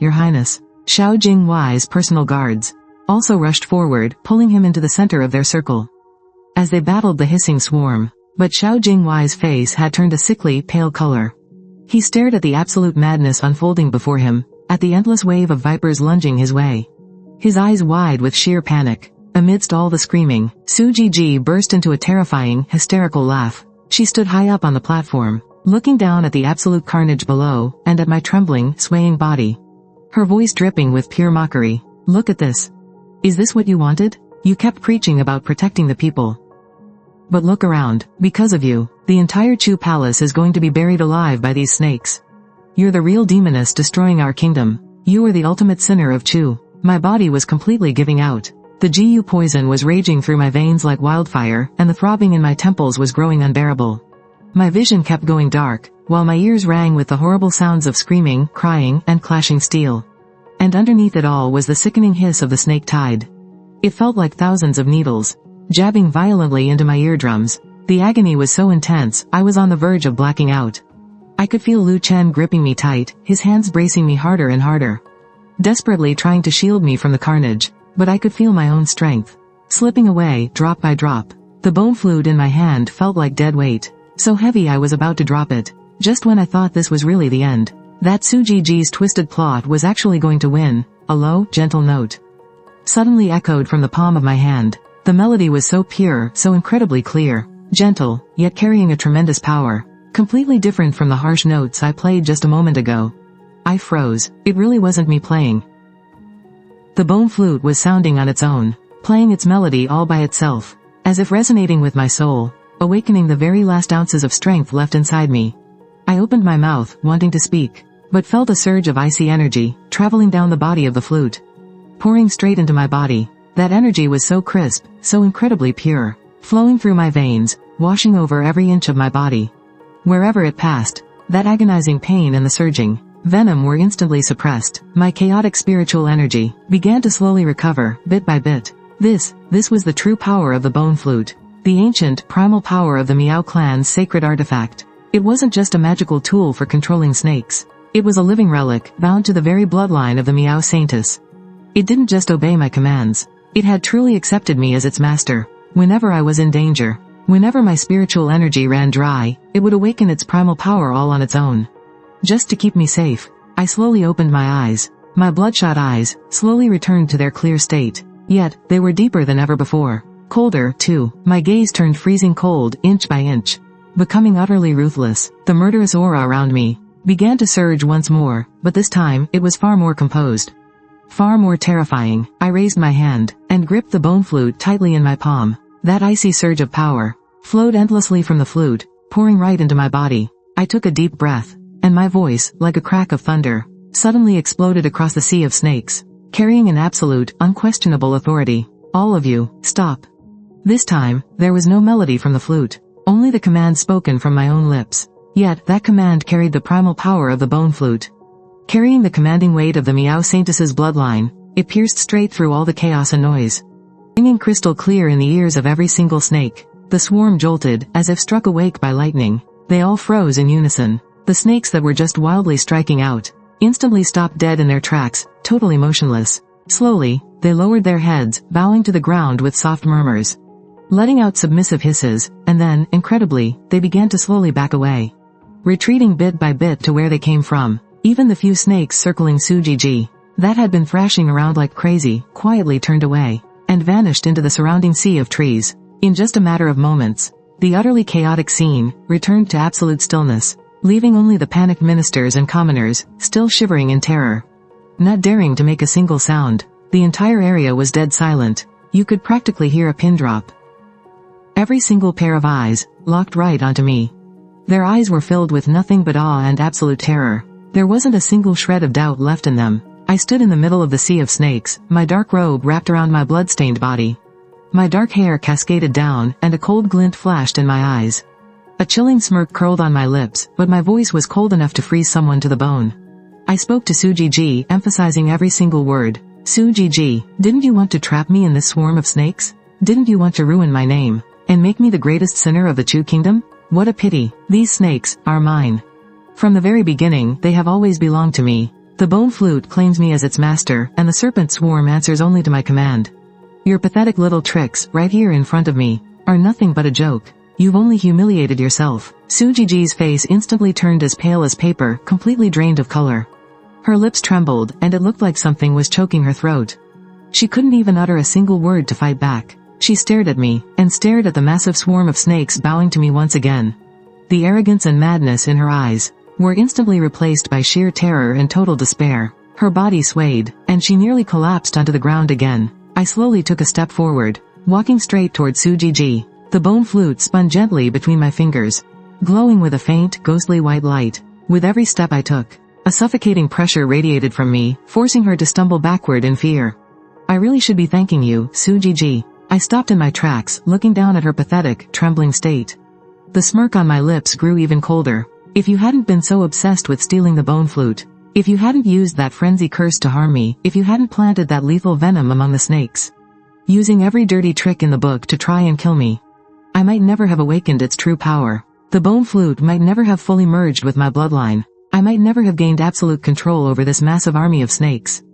Your Highness!" Xiao Jingwei's personal guards also rushed forward, pulling him into the center of their circle. As they battled the hissing swarm, but Xiao Jingwei's face had turned a sickly, pale color. He stared at the absolute madness unfolding before him, at the endless wave of vipers lunging his way. His eyes wide with sheer panic. Amidst all the screaming, Su Jiji burst into a terrifying, hysterical laugh. She stood high up on the platform, looking down at the absolute carnage below, and at my trembling, swaying body. Her voice dripping with pure mockery. "Look at this. Is this what you wanted? You kept preaching about protecting the people. But look around. Because of you, the entire Chu Palace is going to be buried alive by these snakes. You're the real demoness destroying our kingdom. You are the ultimate sinner of Chu." My body was completely giving out. The GU poison was raging through my veins like wildfire, and the throbbing in my temples was growing unbearable. My vision kept going dark, while my ears rang with the horrible sounds of screaming, crying, and clashing steel. And underneath it all was the sickening hiss of the snake tide. It felt like thousands of needles, jabbing violently into my eardrums. The agony was so intense, I was on the verge of blacking out. I could feel Lu Chen gripping me tight, his hands bracing me harder and harder, desperately trying to shield me from the carnage. But I could feel my own strength slipping away, drop by drop. The bone flute in my hand felt like dead weight, so heavy I was about to drop it. Just when I thought this was really the end, that Su Jiji's twisted plot was actually going to win. A low, gentle note suddenly echoed from the palm of my hand. The melody was so pure, so incredibly clear, gentle, yet carrying a tremendous power, completely different from the harsh notes I played just a moment ago. I froze. It really wasn't me playing. The bone flute was sounding on its own, playing its melody all by itself, as if resonating with my soul, awakening the very last ounces of strength left inside me. I opened my mouth, wanting to speak, but felt a surge of icy energy, traveling down the body of the flute, pouring straight into my body. That energy was so crisp, so incredibly pure, flowing through my veins, washing over every inch of my body. Wherever it passed, that agonizing pain and the surging venom were instantly suppressed. My chaotic spiritual energy began to slowly recover, bit by bit. This was the true power of the bone flute. The ancient, primal power of the Miao clan's sacred artifact. It wasn't just a magical tool for controlling snakes. It was a living relic, bound to the very bloodline of the Miao Saintess. It didn't just obey my commands. It had truly accepted me as its master. Whenever I was in danger, whenever my spiritual energy ran dry, it would awaken its primal power all on its own. Just to keep me safe, I slowly opened my eyes. My bloodshot eyes slowly returned to their clear state. Yet, they were deeper than ever before. Colder, too. My gaze turned freezing cold, inch by inch. Becoming utterly ruthless, the murderous aura around me began to surge once more, but this time, it was far more composed. Far more terrifying. I raised my hand, and gripped the bone flute tightly in my palm. That icy surge of power flowed endlessly from the flute, pouring right into my body. I took a deep breath, and my voice, like a crack of thunder, suddenly exploded across the sea of snakes, carrying an absolute, unquestionable authority. "All of you, stop." This time, there was no melody from the flute, only the command spoken from my own lips. Yet, that command carried the primal power of the bone flute. Carrying the commanding weight of the Miao Saintess's bloodline, it pierced straight through all the chaos and noise, ringing crystal clear in the ears of every single snake. The swarm jolted, as if struck awake by lightning. They all froze in unison. The snakes that were just wildly striking out instantly stopped dead in their tracks, totally motionless. Slowly, they lowered their heads, bowing to the ground with soft murmurs, letting out submissive hisses, and then, incredibly, they began to slowly back away, retreating bit by bit to where they came from. Even the few snakes circling Sujiji, that had been thrashing around like crazy, quietly turned away, and vanished into the surrounding sea of trees. In just a matter of moments, the utterly chaotic scene returned to absolute stillness, leaving only the panicked ministers and commoners, still shivering in terror, not daring to make a single sound. The entire area was dead silent. You could practically hear a pin drop. Every single pair of eyes locked right onto me. Their eyes were filled with nothing but awe and absolute terror. There wasn't a single shred of doubt left in them. I stood in the middle of the sea of snakes, my dark robe wrapped around my blood-stained body. My dark hair cascaded down, and a cold glint flashed in my eyes. A chilling smirk curled on my lips, but my voice was cold enough to freeze someone to the bone. I spoke to Sujiji, emphasizing every single word. Sujiji, didn't you want to trap me in this swarm of snakes? Didn't you want to ruin my name, and make me the greatest sinner of the Chu Kingdom? What a pity. These snakes are mine. From the very beginning, they have always belonged to me. The bone flute claims me as its master, and the serpent swarm answers only to my command. Your pathetic little tricks, right here in front of me, are nothing but a joke. You've only humiliated yourself. Sujiji's face instantly turned as pale as paper, completely drained of color. Her lips trembled, and it looked like something was choking her throat. She couldn't even utter a single word to fight back. She stared at me, and stared at the massive swarm of snakes bowing to me once again. The arrogance and madness in her eyes were instantly replaced by sheer terror and total despair. Her body swayed, and she nearly collapsed onto the ground again. I slowly took a step forward, walking straight toward Sujiji. The bone flute spun gently between my fingers, glowing with a faint, ghostly white light. With every step I took, a suffocating pressure radiated from me, forcing her to stumble backward in fear. I really should be thanking you, Sujiji. I stopped in my tracks, looking down at her pathetic, trembling state. The smirk on my lips grew even colder. If you hadn't been so obsessed with stealing the bone flute, if you hadn't used that frenzy curse to harm me, if you hadn't planted that lethal venom among the snakes, using every dirty trick in the book to try and kill me, I might never have awakened its true power. The bone flute might never have fully merged with my bloodline. I might never have gained absolute control over this massive army of snakes.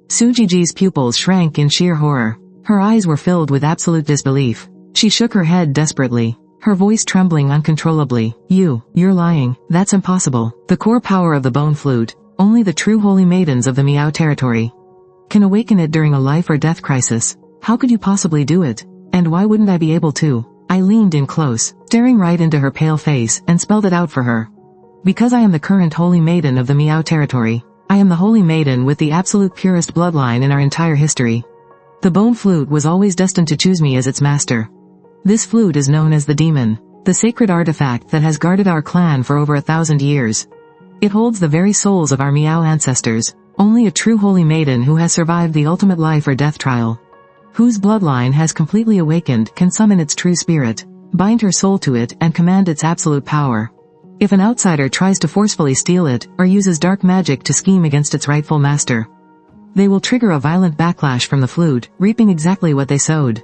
Sujiji's pupils shrank in sheer horror. Her eyes were filled with absolute disbelief. She shook her head desperately, her voice trembling uncontrollably. You're lying. That's impossible. The core power of the bone flute, only the true holy maidens of the Miao territory can awaken it during a life or death crisis. How could you possibly do it? And why wouldn't I be able to? I leaned in close, staring right into her pale face, and spelled it out for her. Because I am the current holy maiden of the Miao territory. I am the holy maiden with the absolute purest bloodline in our entire history. The bone flute was always destined to choose me as its master. This flute is known as the demon, the sacred artifact that has guarded our clan for over 1,000 years. It holds the very souls of our Miao ancestors. Only a true holy maiden who has survived the ultimate life or death trial, whose bloodline has completely awakened, can summon its true spirit, bind her soul to it, and command its absolute power. If an outsider tries to forcefully steal it, or uses dark magic to scheme against its rightful master, they will trigger a violent backlash from the flute, reaping exactly what they sowed.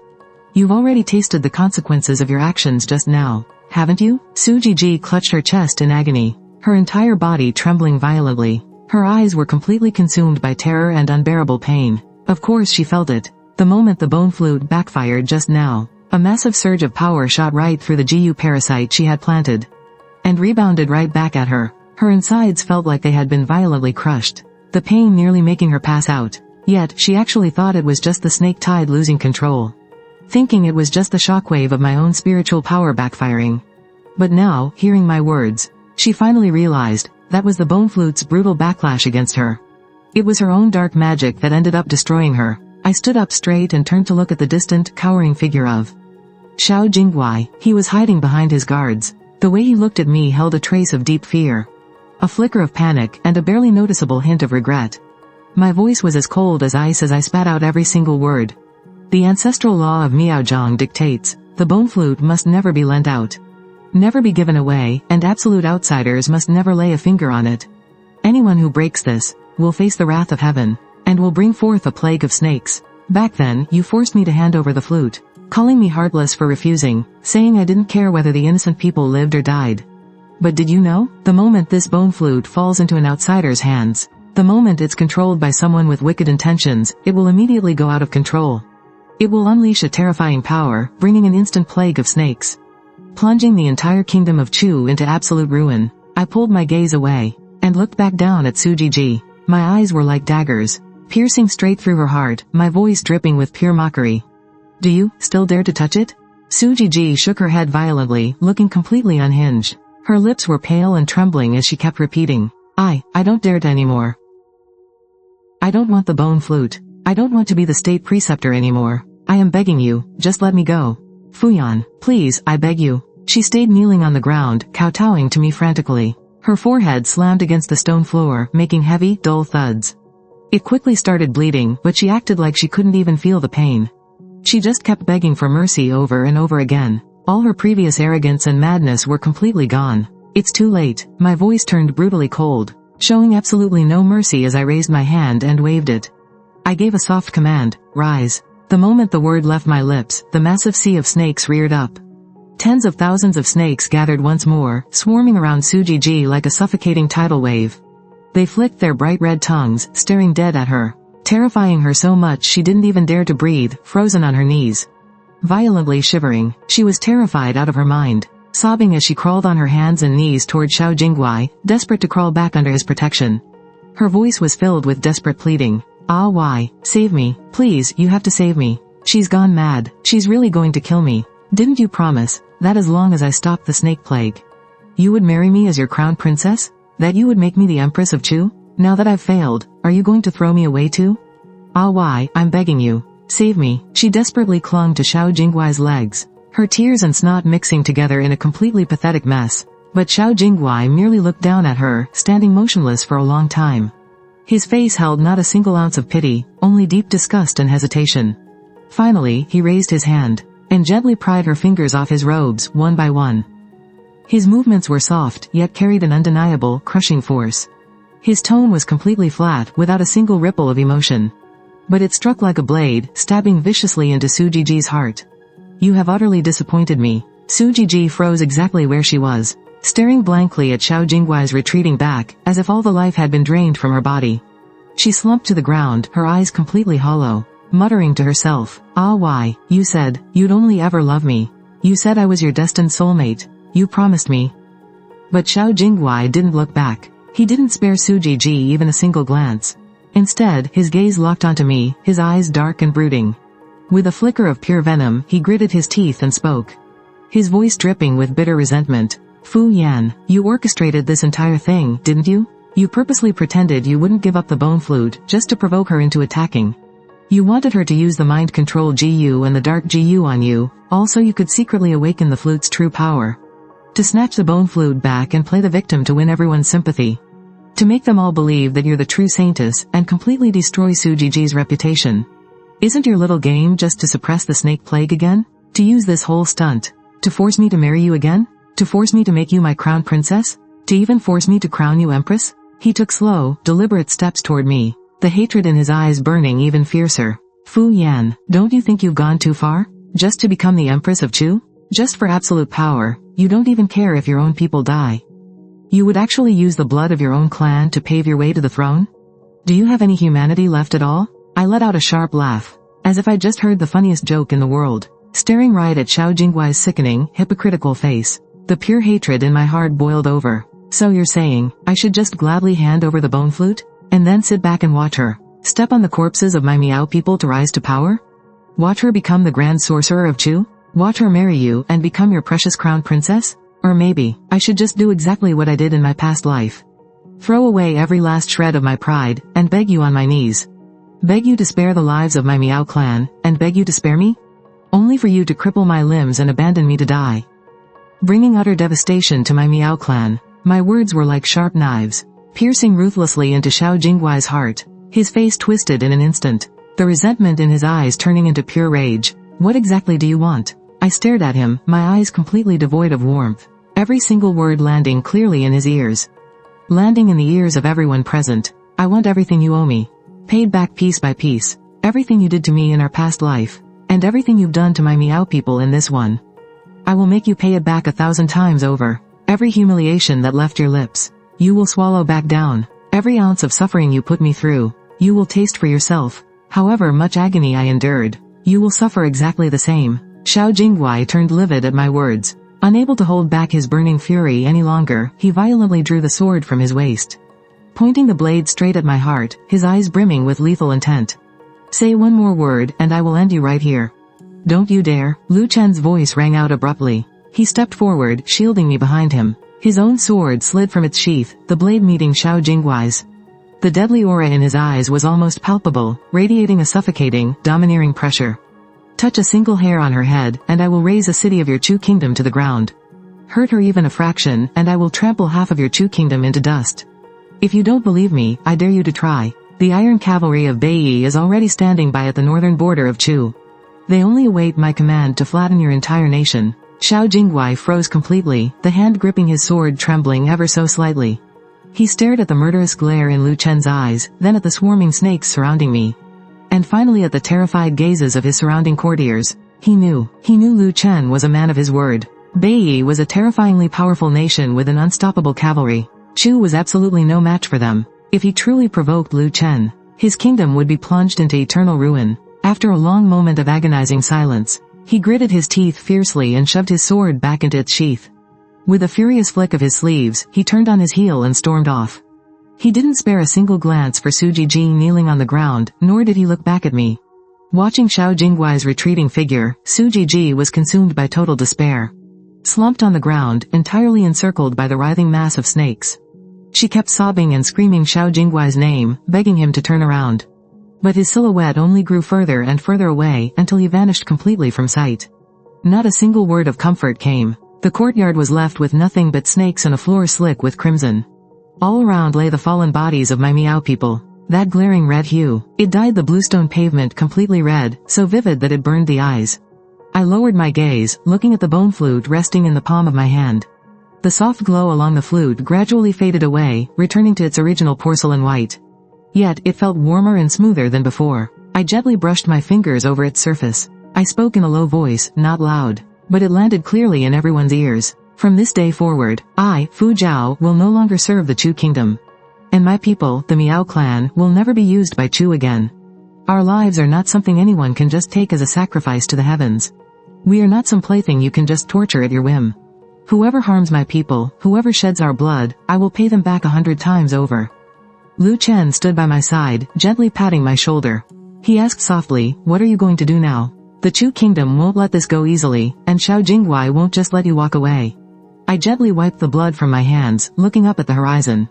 You've already tasted the consequences of your actions just now, haven't you? Sujiji clutched her chest in agony, her entire body trembling violently. Her eyes were completely consumed by terror and unbearable pain. Of course she felt it. The moment the bone flute backfired just now, a massive surge of power shot right through the GU parasite she had planted, and rebounded right back at her. Her insides felt like they had been violently crushed, the pain nearly making her pass out. Yet, she actually thought it was just the snake tide losing control, thinking it was just the shockwave of my own spiritual power backfiring. But now, hearing my words, she finally realized that was the bone flute's brutal backlash against her. It was her own dark magic that ended up destroying her. I stood up straight and turned to look at the distant, cowering figure of Xiao Jingguai. He was hiding behind his guards. The way he looked at me held a trace of deep fear, a flicker of panic, and a barely noticeable hint of regret. My voice was as cold as ice as I spat out every single word. The ancestral law of Miaozhong dictates, the bone flute must never be lent out, never be given away, and absolute outsiders must never lay a finger on it. Anyone who breaks this will face the wrath of heaven, and will bring forth a plague of snakes. Back then, you forced me to hand over the flute. calling me heartless for refusing, saying I didn't care whether the innocent people lived or died. But did you know? The moment this bone flute falls into an outsider's hands, the moment it's controlled by someone with wicked intentions, it will immediately go out of control. It will unleash a terrifying power, bringing an instant plague of snakes, plunging the entire kingdom of Chu into absolute ruin. I pulled my gaze away, and looked back down at Sujiji. My eyes were like daggers, piercing straight through her heart, my voice dripping with pure mockery. Do you still dare to touch it? Sujiji shook her head violently, looking completely unhinged. Her lips were pale and trembling as she kept repeating, I don't dare to anymore. I don't want the bone flute. I don't want to be the state preceptor anymore. I am begging you, just let me go. Fuyan, please, I beg you. She stayed kneeling on the ground, kowtowing to me frantically. Her forehead slammed against the stone floor, making heavy, dull thuds. It quickly started bleeding, but she acted like she couldn't even feel the pain. She just kept begging for mercy over and over again. All her previous arrogance and madness were completely gone. It's too late. My voice turned brutally cold, showing absolutely no mercy as I raised my hand and waved it. I gave a soft command, rise. The moment the word left my lips, the massive sea of snakes reared up. Tens of thousands of snakes gathered once more, swarming around Sujiji like a suffocating tidal wave. They flicked their bright red tongues, staring dead at her, terrifying her so much she didn't even dare to breathe, frozen on her knees. Violently shivering, she was terrified out of her mind, sobbing as she crawled on her hands and knees toward Xiao Jingguai, desperate to crawl back under his protection. Her voice was filled with desperate pleading. Ah, why? Save me, please, you have to save me. She's gone mad, she's really going to kill me. Didn't you promise that as long as I stopped the snake plague, you would marry me as your crown princess? That you would make me the empress of Chu? Now that I've failed, are you going to throw me away too? Ah, why, I'm begging you. Save me. She desperately clung to Xiao Jingguai's legs, her tears and snot mixing together in a completely pathetic mess. But Xiao Jingguai merely looked down at her, standing motionless for a long time. His face held not a single ounce of pity, only deep disgust and hesitation. Finally, he raised his hand, and gently pried her fingers off his robes, one by one. His movements were soft, yet carried an undeniable, crushing force. His tone was completely flat, without a single ripple of emotion. But it struck like a blade, stabbing viciously into Sujiji's heart. You have utterly disappointed me. Sujiji froze exactly where she was, staring blankly at Xiao Jingguai's retreating back, as if all the life had been drained from her body. She slumped to the ground, her eyes completely hollow, muttering to herself, Ah, why? You said, you'd only ever love me. You said I was your destined soulmate. You promised me. But Xiao Jingguai didn't look back. He didn't spare Sujiji even a single glance. Instead, his gaze locked onto me, his eyes dark and brooding. With a flicker of pure venom, he gritted his teeth and spoke, his voice dripping with bitter resentment. Fu Yan, you orchestrated this entire thing, didn't you? You purposely pretended you wouldn't give up the bone flute, just to provoke her into attacking. You wanted her to use the mind control GU and the dark GU on you, also you could secretly awaken the flute's true power. To snatch the bone flute back and play the victim to win everyone's sympathy. To make them all believe that you're the true saintess, and completely destroy Sujiji's reputation. Isn't your little game just to suppress the snake plague again? To use this whole stunt? To force me to marry you again? To force me to make you my crown princess? To even force me to crown you empress? He took slow, deliberate steps toward me, the hatred in his eyes burning even fiercer. Fu Yan, don't you think you've gone too far? Just to become the empress of Chu? Just for absolute power, you don't even care if your own people die. You would actually use the blood of your own clan to pave your way to the throne? Do you have any humanity left at all? I let out a sharp laugh, as if I'd just heard the funniest joke in the world, staring right at Xiao Jingguai's sickening, hypocritical face. The pure hatred in my heart boiled over. So you're saying, I should just gladly hand over the bone flute? And then sit back and watch her step on the corpses of my Miao people to rise to power? Watch her become the grand sorcerer of Chu? Watch her marry you and become your precious crown princess? Or maybe, I should just do exactly what I did in my past life. Throw away every last shred of my pride, and beg you on my knees. Beg you to spare the lives of my Miao clan, and beg you to spare me? Only for you to cripple my limbs and abandon me to die. Bringing utter devastation to my Miao clan, my words were like sharp knives, piercing ruthlessly into Xiao Jingguai's heart. His face twisted in an instant, the resentment in his eyes turning into pure rage. What exactly do you want? I stared at him, my eyes completely devoid of warmth, every single word landing clearly in his ears. Landing in the ears of everyone present. I want everything you owe me. Paid back piece by piece. Everything you did to me in our past life. And everything you've done to my Miao people in this one. I will make you pay it back 1,000 times over. Every humiliation that left your lips, you will swallow back down. Every ounce of suffering you put me through, you will taste for yourself. However much agony I endured, you will suffer exactly the same. Xiao Jingguai turned livid at my words. Unable to hold back his burning fury any longer, he violently drew the sword from his waist, pointing the blade straight at my heart, his eyes brimming with lethal intent. Say one more word, and I will end you right here. Don't you dare. Lu Chen's voice rang out abruptly. He stepped forward, shielding me behind him. His own sword slid from its sheath, the blade meeting Xiao Jingguai's. The deadly aura in his eyes was almost palpable, radiating a suffocating, domineering pressure. Touch a single hair on her head, and I will raise a city of your Chu kingdom to the ground. Hurt her even a fraction, and I will trample half of your Chu kingdom into dust. If you don't believe me, I dare you to try. The iron cavalry of Beiyi is already standing by at the northern border of Chu. They only await my command to flatten your entire nation. Xiao Jingguai froze completely, the hand gripping his sword trembling ever so slightly. He stared at the murderous glare in Lu Chen's eyes, then at the swarming snakes surrounding me. And finally at the terrified gazes of his surrounding courtiers. He knew Lu Chen was a man of his word. Beiyi was a terrifyingly powerful nation with an unstoppable cavalry. Chu was absolutely no match for them. If he truly provoked Lu Chen, his kingdom would be plunged into eternal ruin. After a long moment of agonizing silence, he gritted his teeth fiercely and shoved his sword back into its sheath. With a furious flick of his sleeves, he turned on his heel and stormed off. He didn't spare a single glance for Su Jiji kneeling on the ground, nor did he look back at me. Watching Xiao Jingguai's retreating figure, Su Jiji was consumed by total despair. Slumped on the ground, entirely encircled by the writhing mass of snakes. She kept sobbing and screaming Xiao Jingguai's name, begging him to turn around. But his silhouette only grew further and further away until he vanished completely from sight. Not a single word of comfort came. The courtyard was left with nothing but snakes and a floor slick with crimson. All around lay the fallen bodies of my Miao people. That glaring red hue, it dyed the bluestone pavement completely red, so vivid that it burned the eyes. I lowered my gaze, looking at the bone flute resting in the palm of my hand. The soft glow along the flute gradually faded away, returning to its original porcelain white. Yet, it felt warmer and smoother than before. I gently brushed my fingers over its surface. I spoke in a low voice, not loud, but it landed clearly in everyone's ears. From this day forward, I, Fu Zhao, will no longer serve the Chu kingdom. And my people, the Miao clan, will never be used by Chu again. Our lives are not something anyone can just take as a sacrifice to the heavens. We are not some plaything you can just torture at your whim. Whoever harms my people, whoever sheds our blood, I will pay them back 100 times over. Lu Chen stood by my side, gently patting my shoulder. He asked softly, what are you going to do now? The Chu kingdom won't let this go easily, and Xiao Jingguai won't just let you walk away. I gently wiped the blood from my hands, looking up at the horizon.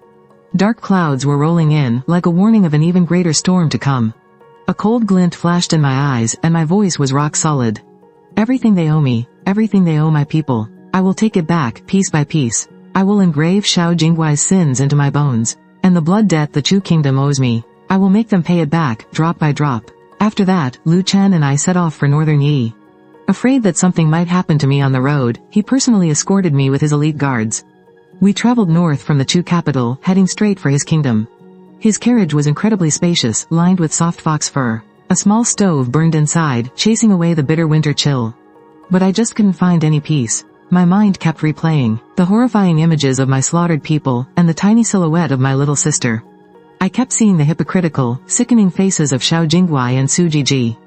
Dark clouds were rolling in, like a warning of an even greater storm to come. A cold glint flashed in my eyes, and my voice was rock solid. Everything they owe me, everything they owe my people, I will take it back, piece by piece. I will engrave Xiao Jingguai's sins into my bones, and the blood debt the Chu kingdom owes me, I will make them pay it back, drop by drop. After that, Lu Chen and I set off for northern Yi. Afraid that something might happen to me on the road, he personally escorted me with his elite guards. We traveled north from the Chu capital, heading straight for his kingdom. His carriage was incredibly spacious, lined with soft fox fur. A small stove burned inside, chasing away the bitter winter chill. But I just couldn't find any peace. My mind kept replaying the horrifying images of my slaughtered people, and the tiny silhouette of my little sister. I kept seeing the hypocritical, sickening faces of Xiao Jingguai and Su Jiji.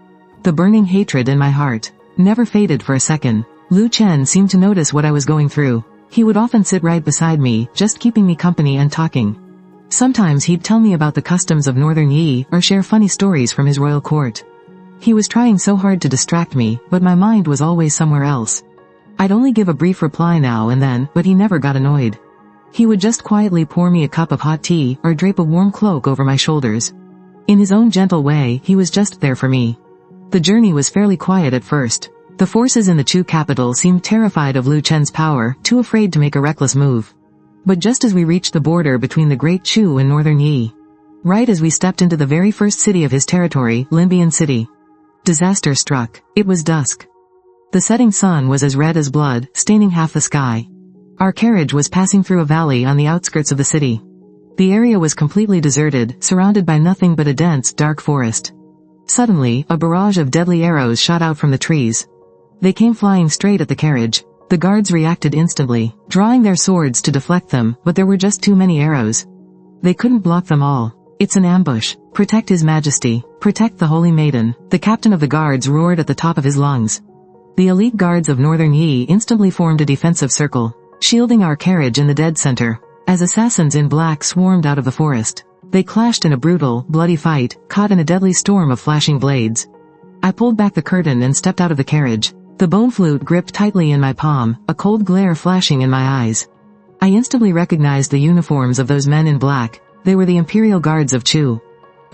The burning hatred in my heart never faded for a second. Lu Chen seemed to notice what I was going through. He would often sit right beside me, just keeping me company and talking. Sometimes he'd tell me about the customs of northern Yi, or share funny stories from his royal court. He was trying so hard to distract me, but my mind was always somewhere else. I'd only give a brief reply now and then, but he never got annoyed. He would just quietly pour me a cup of hot tea, or drape a warm cloak over my shoulders. In his own gentle way, he was just there for me. The journey was fairly quiet at first. The forces in the Chu capital seemed terrified of Lu Chen's power, too afraid to make a reckless move. But just as we reached the border between the Great Chu and northern Yi, right as we stepped into the very first city of his territory, Limbian City, disaster struck. It was dusk. The setting sun was as red as blood, staining half the sky. Our carriage was passing through a valley on the outskirts of the city. The area was completely deserted, surrounded by nothing but a dense, dark forest. Suddenly, a barrage of deadly arrows shot out from the trees. They came flying straight at the carriage. The guards reacted instantly, drawing their swords to deflect them, but there were just too many arrows. They couldn't block them all. It's an ambush. Protect His Majesty. Protect the Holy Maiden. The captain of the guards roared at the top of his lungs. The elite guards of Northern Yi instantly formed a defensive circle, shielding our carriage in the dead center. As assassins in black swarmed out of the forest, they clashed in a brutal, bloody fight, caught in a deadly storm of flashing blades. I pulled back the curtain and stepped out of the carriage, the bone flute gripped tightly in my palm, a cold glare flashing in my eyes. I instantly recognized the uniforms of those men in black. They were the Imperial Guards of Chu,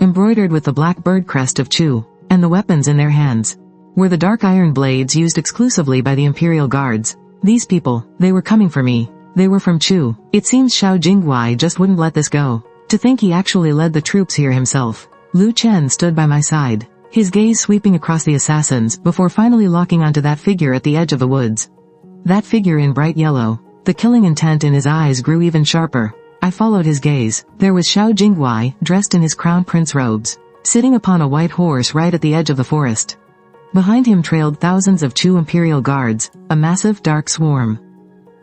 embroidered with the black bird crest of Chu, and the weapons in their hands were the dark iron blades used exclusively by the Imperial Guards. These people, they were coming for me. They were from Chu. It seems Xiao Jingguai just wouldn't let this go. To think he actually led the troops here himself. Lu Chen stood by my side, his gaze sweeping across the assassins before finally locking onto that figure at the edge of the woods. That figure in bright yellow. The killing intent in his eyes grew even sharper. I followed his gaze. There was Xiao Jingguai, dressed in his crown prince robes, sitting upon a white horse right at the edge of the forest. Behind him trailed thousands of Chu Imperial Guards, a massive dark swarm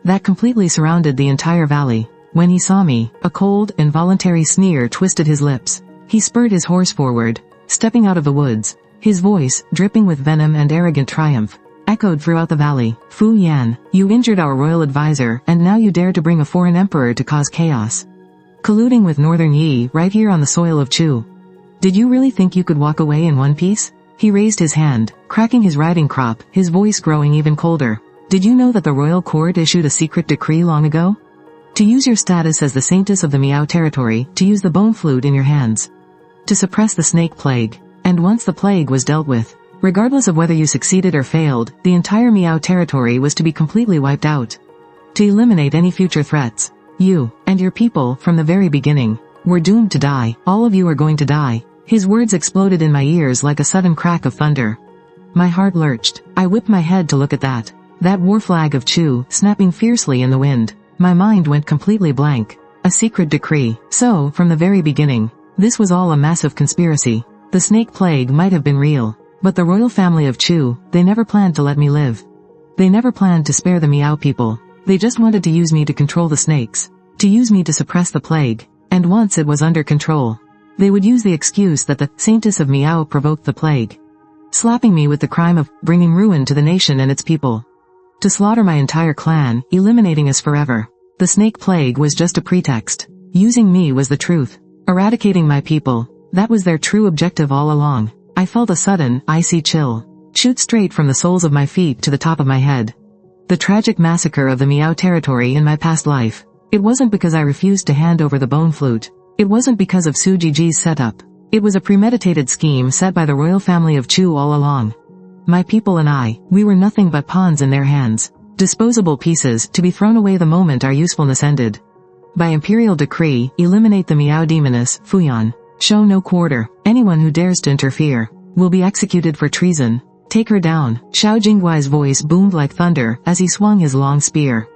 that completely surrounded the entire valley. When he saw me, a cold, involuntary sneer twisted his lips. He spurred his horse forward, stepping out of the woods. His voice, dripping with venom and arrogant triumph, echoed throughout the valley. Fu Yan, you injured our royal advisor, and now you dare to bring a foreign emperor to cause chaos, colluding with Northern Yi right here on the soil of Chu. Did you really think you could walk away in one piece? He raised his hand, cracking his riding crop, his voice growing even colder. Did you know that the royal court issued a secret decree long ago? To use your status as the saintess of the Miao territory, to use the bone flute in your hands, to suppress the snake plague. And once the plague was dealt with, regardless of whether you succeeded or failed, the entire Miao territory was to be completely wiped out. To eliminate any future threats, you, and your people, from the very beginning, were doomed to die. All of you are going to die. His words exploded in my ears like a sudden crack of thunder. My heart lurched. I whipped my head to look at that war flag of Chu, snapping fiercely in the wind. My mind went completely blank. A secret decree. So, from the very beginning, this was all a massive conspiracy. The snake plague might have been real, but the royal family of Chu, they never planned to let me live. They never planned to spare the Miao people. They just wanted to use me to control the snakes, to use me to suppress the plague. And once it was under control, they would use the excuse that the saintess of Miao provoked the plague, slapping me with the crime of bringing ruin to the nation and its people, to slaughter my entire clan, eliminating us forever. The snake plague was just a pretext. Using me was the truth. Eradicating my people, that was their true objective all along. I felt a sudden, icy chill shoot straight from the soles of my feet to the top of my head. The tragic massacre of the Miao territory in my past life. It wasn't because I refused to hand over the bone flute. It wasn't because of Su Jiji's setup. It was a premeditated scheme set by the royal family of Chu all along. My people and I, we were nothing but pawns in their hands. Disposable pieces, to be thrown away the moment our usefulness ended. By imperial decree, eliminate the Miao demoness, Fuyan. Show no quarter. Anyone who dares to interfere will be executed for treason. Take her down. Xiao Jingguai's voice boomed like thunder as he swung his long spear.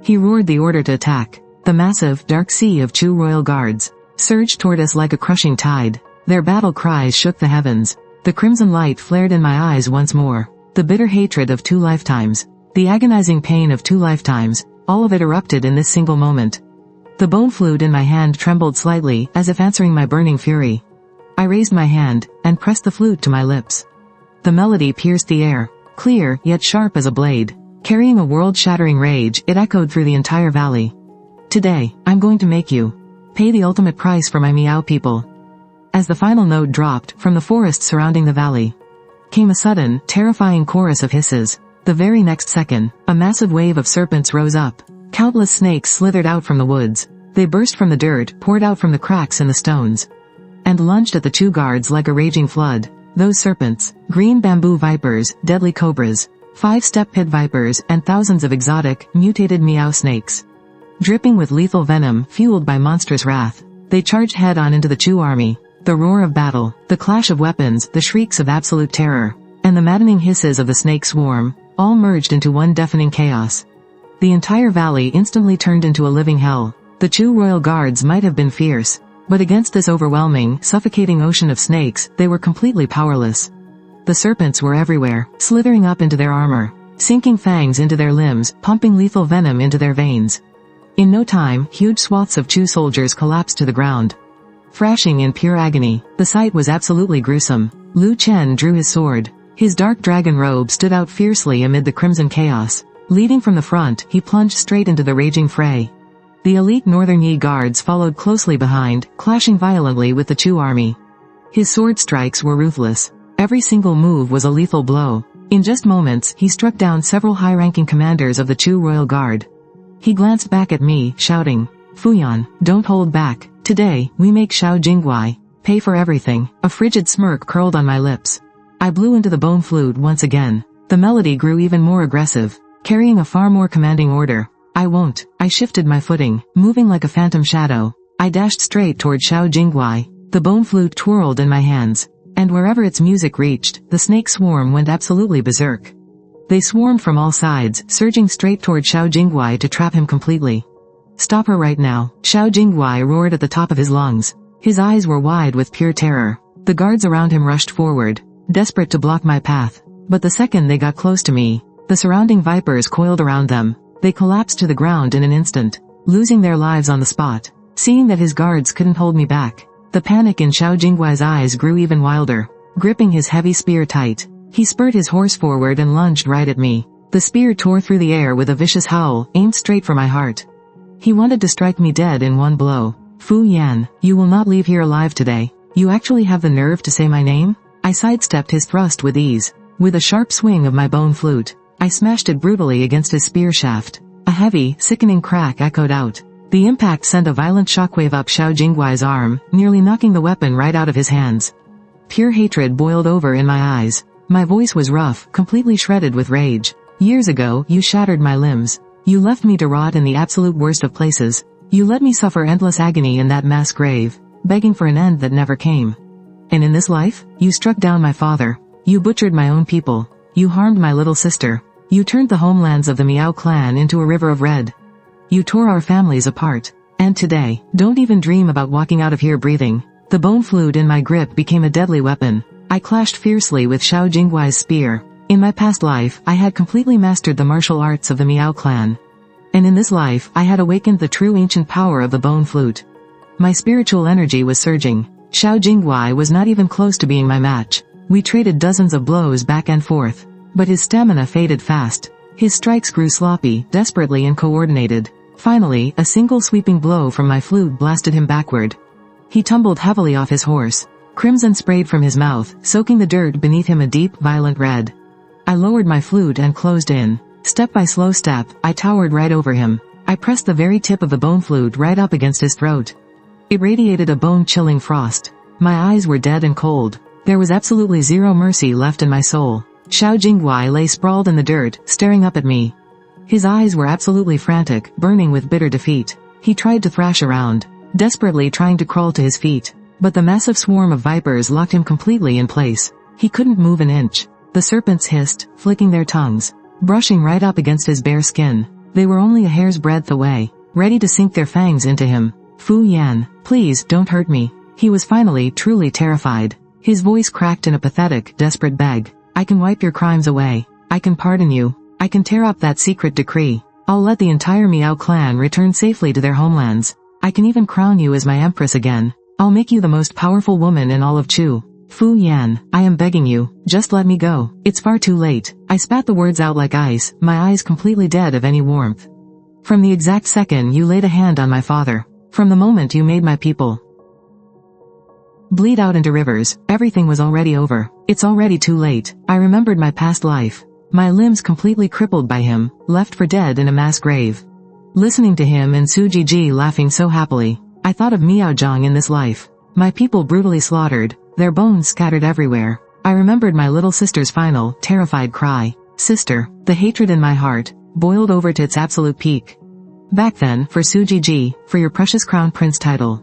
He roared the order to attack. The massive, dark sea of Chu royal guards surged toward us like a crushing tide. Their battle cries shook the heavens. The crimson light flared in my eyes once more. The bitter hatred of 2 lifetimes. The agonizing pain of 2 lifetimes. All of it erupted in this single moment. The bone flute in my hand trembled slightly, as if answering my burning fury. I raised my hand, and pressed the flute to my lips. The melody pierced the air, clear, yet sharp as a blade. Carrying a world-shattering rage, it echoed through the entire valley. Today, I'm going to make you pay the ultimate price for my Miao people. As the final note dropped, from the forest surrounding the valley, came a sudden, terrifying chorus of hisses. The very next second, a massive wave of serpents rose up. Countless snakes slithered out from the woods. They burst from the dirt, poured out from the cracks in the stones, and lunged at the Chu guards like a raging flood. Those serpents, green bamboo vipers, deadly cobras, 5-step pit vipers, and thousands of exotic, mutated Miao snakes, dripping with lethal venom, fueled by monstrous wrath. They charged head-on into the Chu army. The roar of battle, the clash of weapons, the shrieks of absolute terror, and the maddening hisses of the snake swarm, all merged into one deafening chaos. The entire valley instantly turned into a living hell. The Chu royal guards might have been fierce, But against this overwhelming, suffocating ocean of snakes, they were completely powerless. The serpents were everywhere, slithering up into their armor, sinking fangs into their limbs, pumping lethal venom into their veins. In no time, huge swaths of Chu soldiers collapsed to the ground, thrashing in pure agony. The sight was absolutely gruesome. Lu Chen drew his sword. His dark dragon robe stood out fiercely amid the crimson chaos. Leading from the front, he plunged straight into the raging fray. The elite Northern Yi guards followed closely behind, clashing violently with the Chu army. His sword strikes were ruthless. Every single move was a lethal blow. In just moments, he struck down several high-ranking commanders of the Chu royal guard. He glanced back at me, shouting, "Fuyan, don't hold back. Today, we make Xiao Jingguai pay for everything." A frigid smirk curled on my lips. I blew into the bone flute once again. The melody grew even more aggressive, carrying a far more commanding order. "I won't." I shifted my footing, moving like a phantom shadow. I dashed straight toward Xiao Jingguai. The bone flute twirled in my hands, and wherever its music reached, the snake swarm went absolutely berserk. They swarmed from all sides, surging straight toward Xiao Jingguai to trap him completely. "Stop her right now," Xiao Jingguai roared at the top of his lungs. His eyes were wide with pure terror. The guards around him rushed forward, desperate to block my path. But the second they got close to me, the surrounding vipers coiled around them. They collapsed to the ground in an instant, losing their lives on the spot. Seeing that his guards couldn't hold me back, the panic in Xiao Jingguai's eyes grew even wilder. Gripping his heavy spear tight, he spurred his horse forward and lunged right at me. The spear tore through the air with a vicious howl, aimed straight for my heart. He wanted to strike me dead in one blow. "Fu Yan, you will not leave here alive today. You actually have the nerve to say my name?" I sidestepped his thrust with ease. With a sharp swing of my bone flute, I smashed it brutally against his spear shaft. A heavy, sickening crack echoed out. The impact sent a violent shockwave up Xiao Jingguai's arm, nearly knocking the weapon right out of his hands. Pure hatred boiled over in my eyes. My voice was rough, completely shredded with rage. "Years ago, you shattered my limbs. You left me to rot in the absolute worst of places. You let me suffer endless agony in that mass grave, begging for an end that never came. And in this life, you struck down my father. You butchered my own people. You harmed my little sister. You turned the homelands of the Miao clan into a river of red. You tore our families apart. And today, don't even dream about walking out of here breathing." The bone flute in my grip became a deadly weapon. I clashed fiercely with Xiao Jingguai's spear. In my past life, I had completely mastered the martial arts of the Miao clan. And in this life, I had awakened the true ancient power of the bone flute. My spiritual energy was surging. Xiao Jingguai was not even close to being my match. We traded dozens of blows back and forth, but his stamina faded fast. His strikes grew sloppy, desperately uncoordinated. Finally, a single sweeping blow from my flute blasted him backward. He tumbled heavily off his horse. Crimson sprayed from his mouth, soaking the dirt beneath him a deep, violent red. I lowered my flute and closed in. Step by slow step, I towered right over him. I pressed the very tip of the bone flute right up against his throat. It radiated a bone-chilling frost. My eyes were dead and cold. There was absolutely zero mercy left in my soul. Xiao Jingguai lay sprawled in the dirt, staring up at me. His eyes were absolutely frantic, burning with bitter defeat. He tried to thrash around, desperately trying to crawl to his feet. But the massive swarm of vipers locked him completely in place. He couldn't move an inch. The serpents hissed, flicking their tongues, brushing right up against his bare skin. They were only a hair's breadth away, ready to sink their fangs into him. "Fu Yan, please don't hurt me." He was finally truly terrified. His voice cracked in a pathetic, desperate beg. "I can wipe your crimes away. I can pardon you. I can tear up that secret decree. I'll let the entire Miao clan return safely to their homelands. I can even crown you as my empress again. I'll make you the most powerful woman in all of Chu. Fu Yan, I am begging you, just let me go. It's far too late." I spat the words out like ice, my eyes completely dead of any warmth. "From the exact second you laid a hand on my father, from the moment you made my people bleed out into rivers, everything was already over. It's already too late." I remembered my past life. My limbs completely crippled by him, left for dead in a mass grave. Listening to him and Su Jiji laughing so happily, I thought of Miaozhang in this life. My people brutally slaughtered, their bones scattered everywhere. I remembered my little sister's final, terrified cry. "Sister." The hatred in my heart boiled over to its absolute peak. Back then, for Su Jiji, for your precious crown prince title,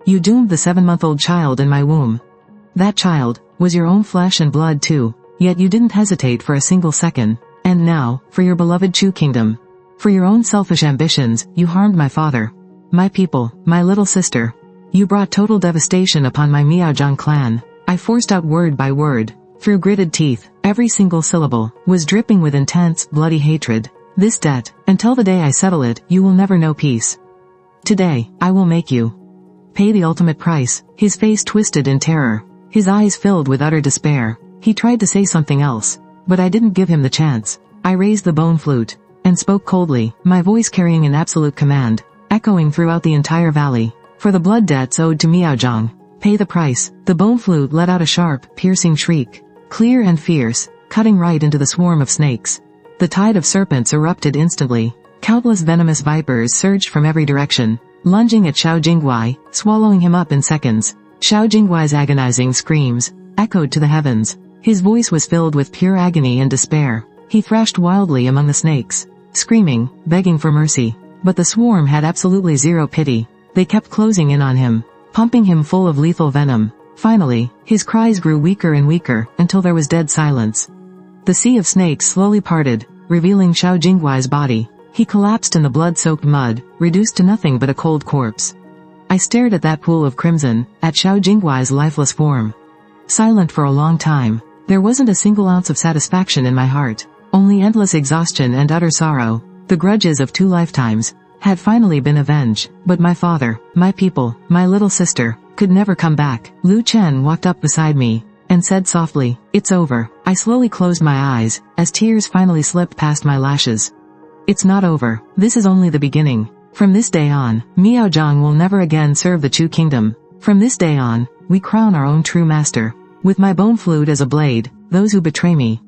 you doomed the 7-month-old child in my womb. That child was your own flesh and blood too, yet you didn't hesitate for a single second. And now, for your beloved Chu kingdom, for your own selfish ambitions, you harmed my father, my people, my little sister. You brought total devastation upon my Miaozhang clan. I forced out word by word. Through gritted teeth, every single syllable was dripping with intense, bloody hatred. This debt, until the day I settle it, you will never know peace. Today, I will make you pay the ultimate price. His face twisted in terror. His eyes filled with utter despair. He tried to say something else, but I didn't give him the chance. I raised the bone flute and spoke coldly, my voice carrying an absolute command, echoing throughout the entire valley. For the blood debts owed to Miaozhang, pay the price. The bone flute let out a sharp, piercing shriek, clear and fierce, cutting right into the swarm of snakes. The tide of serpents erupted instantly. Countless venomous vipers surged from every direction, lunging at Xiao Jingguai, swallowing him up in seconds. Xiao Jingguai's agonizing screams echoed to the heavens. His voice was filled with pure agony and despair. He thrashed wildly among the snakes, screaming, begging for mercy. But the swarm had absolutely zero pity. They kept closing in on him, pumping him full of lethal venom. Finally, his cries grew weaker and weaker, until there was dead silence. The sea of snakes slowly parted, revealing Xiao Jingguai's body. He collapsed in the blood-soaked mud, reduced to nothing but a cold corpse. I stared at that pool of crimson, at Xiao Jingguai's lifeless form. Silent for a long time, there wasn't a single ounce of satisfaction in my heart, only endless exhaustion and utter sorrow. The grudges of 2 lifetimes had finally been avenged, but my father, my people, my little sister, could never come back. Lu Chen walked up beside me and said softly, "It's over." I slowly closed my eyes, as tears finally slipped past my lashes. It's not over. This is only the beginning. From this day on, Miaozhang will never again serve the Chu kingdom. From this day on, we crown our own true master. With my bone flute as a blade, those who betray me